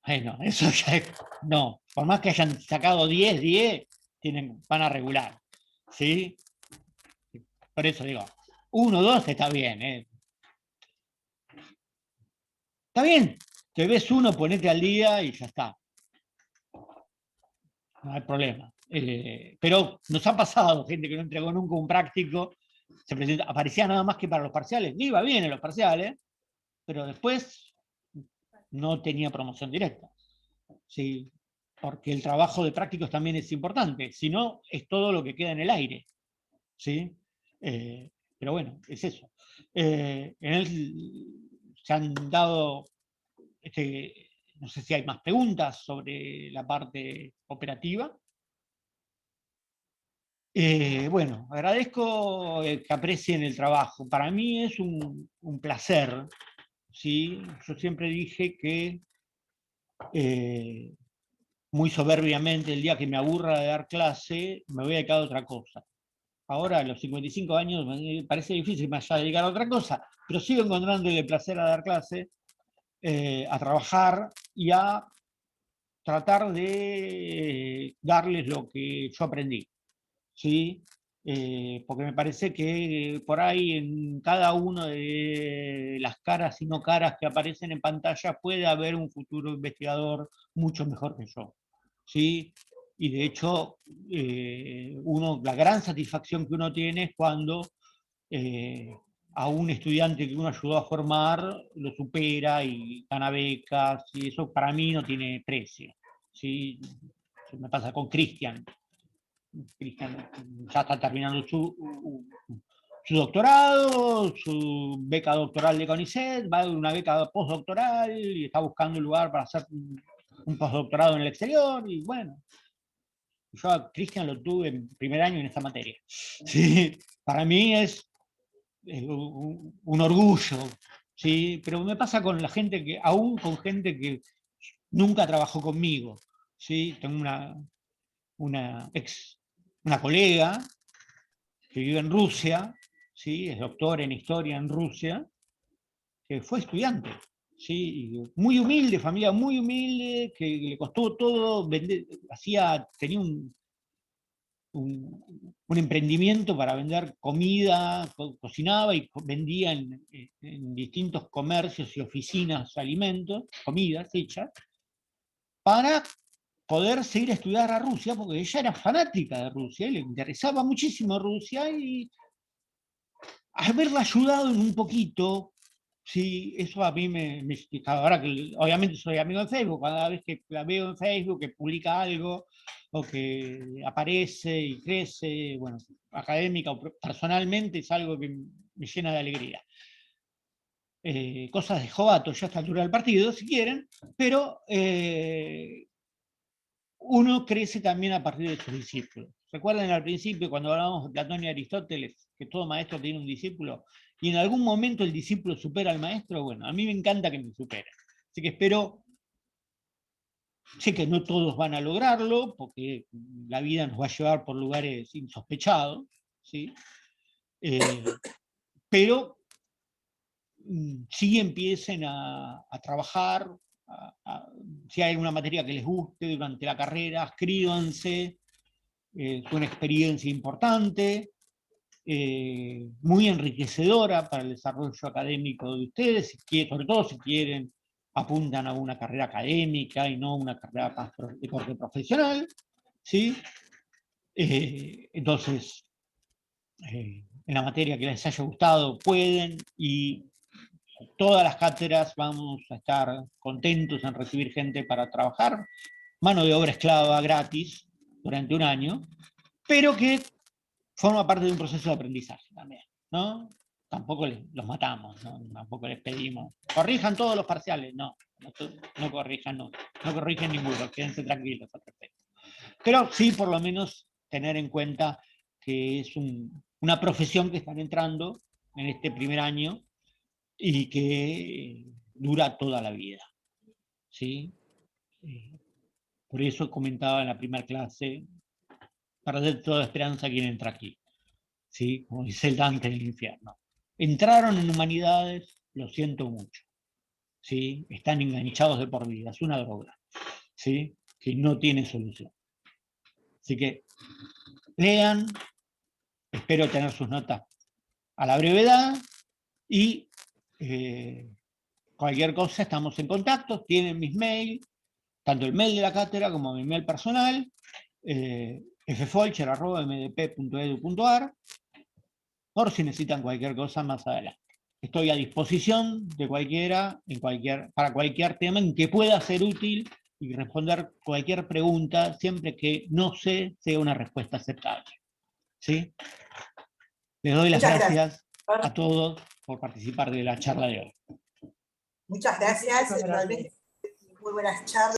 bueno, eso ya es, no. Por más que hayan sacado 10, van a regular. ¿Sí? Por eso digo, uno, dos está bien, ¿eh? Está bien, te ves uno, ponete al día y ya está. No hay problema. Pero nos ha pasado gente que no entregó nunca un práctico, aparecía nada más que para los parciales, le iba bien en los parciales, pero después no tenía promoción directa. ¿Sí? Porque el trabajo de prácticos también es importante, si no, es todo lo que queda en el aire. ¿Sí? Pero bueno, es eso. Se han dado, no sé si hay más preguntas sobre la parte operativa. Bueno, agradezco que aprecien el trabajo. Para mí es un placer, ¿sí? Yo siempre dije que muy soberbiamente, el día que me aburra de dar clase, me voy a dedicar a otra cosa. Ahora, a los 55 años, me parece difícil me vaya a dedicar a otra cosa, pero sigo encontrándole placer a dar clase, a trabajar y a tratar de darles lo que yo aprendí, ¿sí? Porque me parece que por ahí en cada una de las caras y no caras que aparecen en pantalla puede haber un futuro investigador mucho mejor que yo, ¿sí? Y de hecho, la gran satisfacción que uno tiene es cuando eh, a un estudiante que uno ayudó a formar lo supera y gana becas, y eso para mí no tiene precio, ¿sí? Eso me pasa con Cristian. Cristian ya está terminando su doctorado, su beca doctoral de CONICET, va a una beca postdoctoral y está buscando un lugar para hacer un postdoctorado en el exterior. Y bueno, yo a Cristian lo tuve en primer año en esta materia. Sí, para mí es un orgullo, ¿sí? Pero me pasa con la gente que, aún con gente que nunca trabajó conmigo. ¿Sí? Tengo una, una colega que vive en Rusia, ¿sí? Es doctor en historia en Rusia, que fue estudiante, ¿sí? Muy humilde, familia muy humilde, que le costó todo, tenía un emprendimiento para vender comida, cocinaba y vendía en distintos comercios y oficinas alimentos, comidas hechas, para poder seguir a estudiar a Rusia, porque ella era fanática de Rusia, y le interesaba muchísimo Rusia, y haberla ayudado en un poquito, sí, eso a mí ahora que obviamente soy amigo de Facebook, cada vez que la veo en Facebook, que publica algo, o que aparece y crece, bueno, académica o personalmente, es algo que me llena de alegría. Cosas de jovato ya a esta altura del partido, si quieren, pero uno crece también a partir de sus discípulos. ¿Recuerdan al principio cuando hablábamos de Platón y Aristóteles, que todo maestro tiene un discípulo? Y en algún momento el discípulo supera al maestro. Bueno, a mí me encanta que me supere. Así que espero, sé que no todos van a lograrlo, porque la vida nos va a llevar por lugares insospechados, ¿sí? Pero sí empiecen a trabajar, si hay alguna materia que les guste durante la carrera, escríbanse, es una experiencia importante, muy enriquecedora para el desarrollo académico de ustedes, sobre todo si quieren, apuntan a una carrera académica y no una carrera más de corte profesional, ¿sí? Entonces, en la materia que les haya gustado pueden, y todas las cátedras vamos a estar contentos en recibir gente para trabajar, mano de obra esclava gratis durante un año, pero que forma parte de un proceso de aprendizaje también, ¿no? Tampoco los matamos, ¿no? Tampoco les pedimos, corrijan todos los parciales, no corrijan, no corrigen ninguno, quédense tranquilos al respecto. Pero sí, por lo menos, tener en cuenta que es una profesión que están entrando en este primer año y que dura toda la vida, ¿sí? Por eso comentaba en la primera clase, perder toda esperanza quien entra aquí, ¿sí? Como dice el Dante en el infierno. Entraron en humanidades, lo siento mucho, ¿sí? Están enganchados de por vida, es una droga, ¿sí? Que no tiene solución. Así que lean, espero tener sus notas a la brevedad y cualquier cosa estamos en contacto, tienen mis mails, tanto el mail de la cátedra como mi mail personal, ffolcher@mdp.edu.ar, por si necesitan cualquier cosa más adelante. Estoy a disposición de para cualquier tema en que pueda ser útil y responder cualquier pregunta, siempre que no sé sea una respuesta aceptable. ¿Sí? Les doy las gracias a todos por participar de la charla de hoy. Muchas gracias. Muy buenas charlas.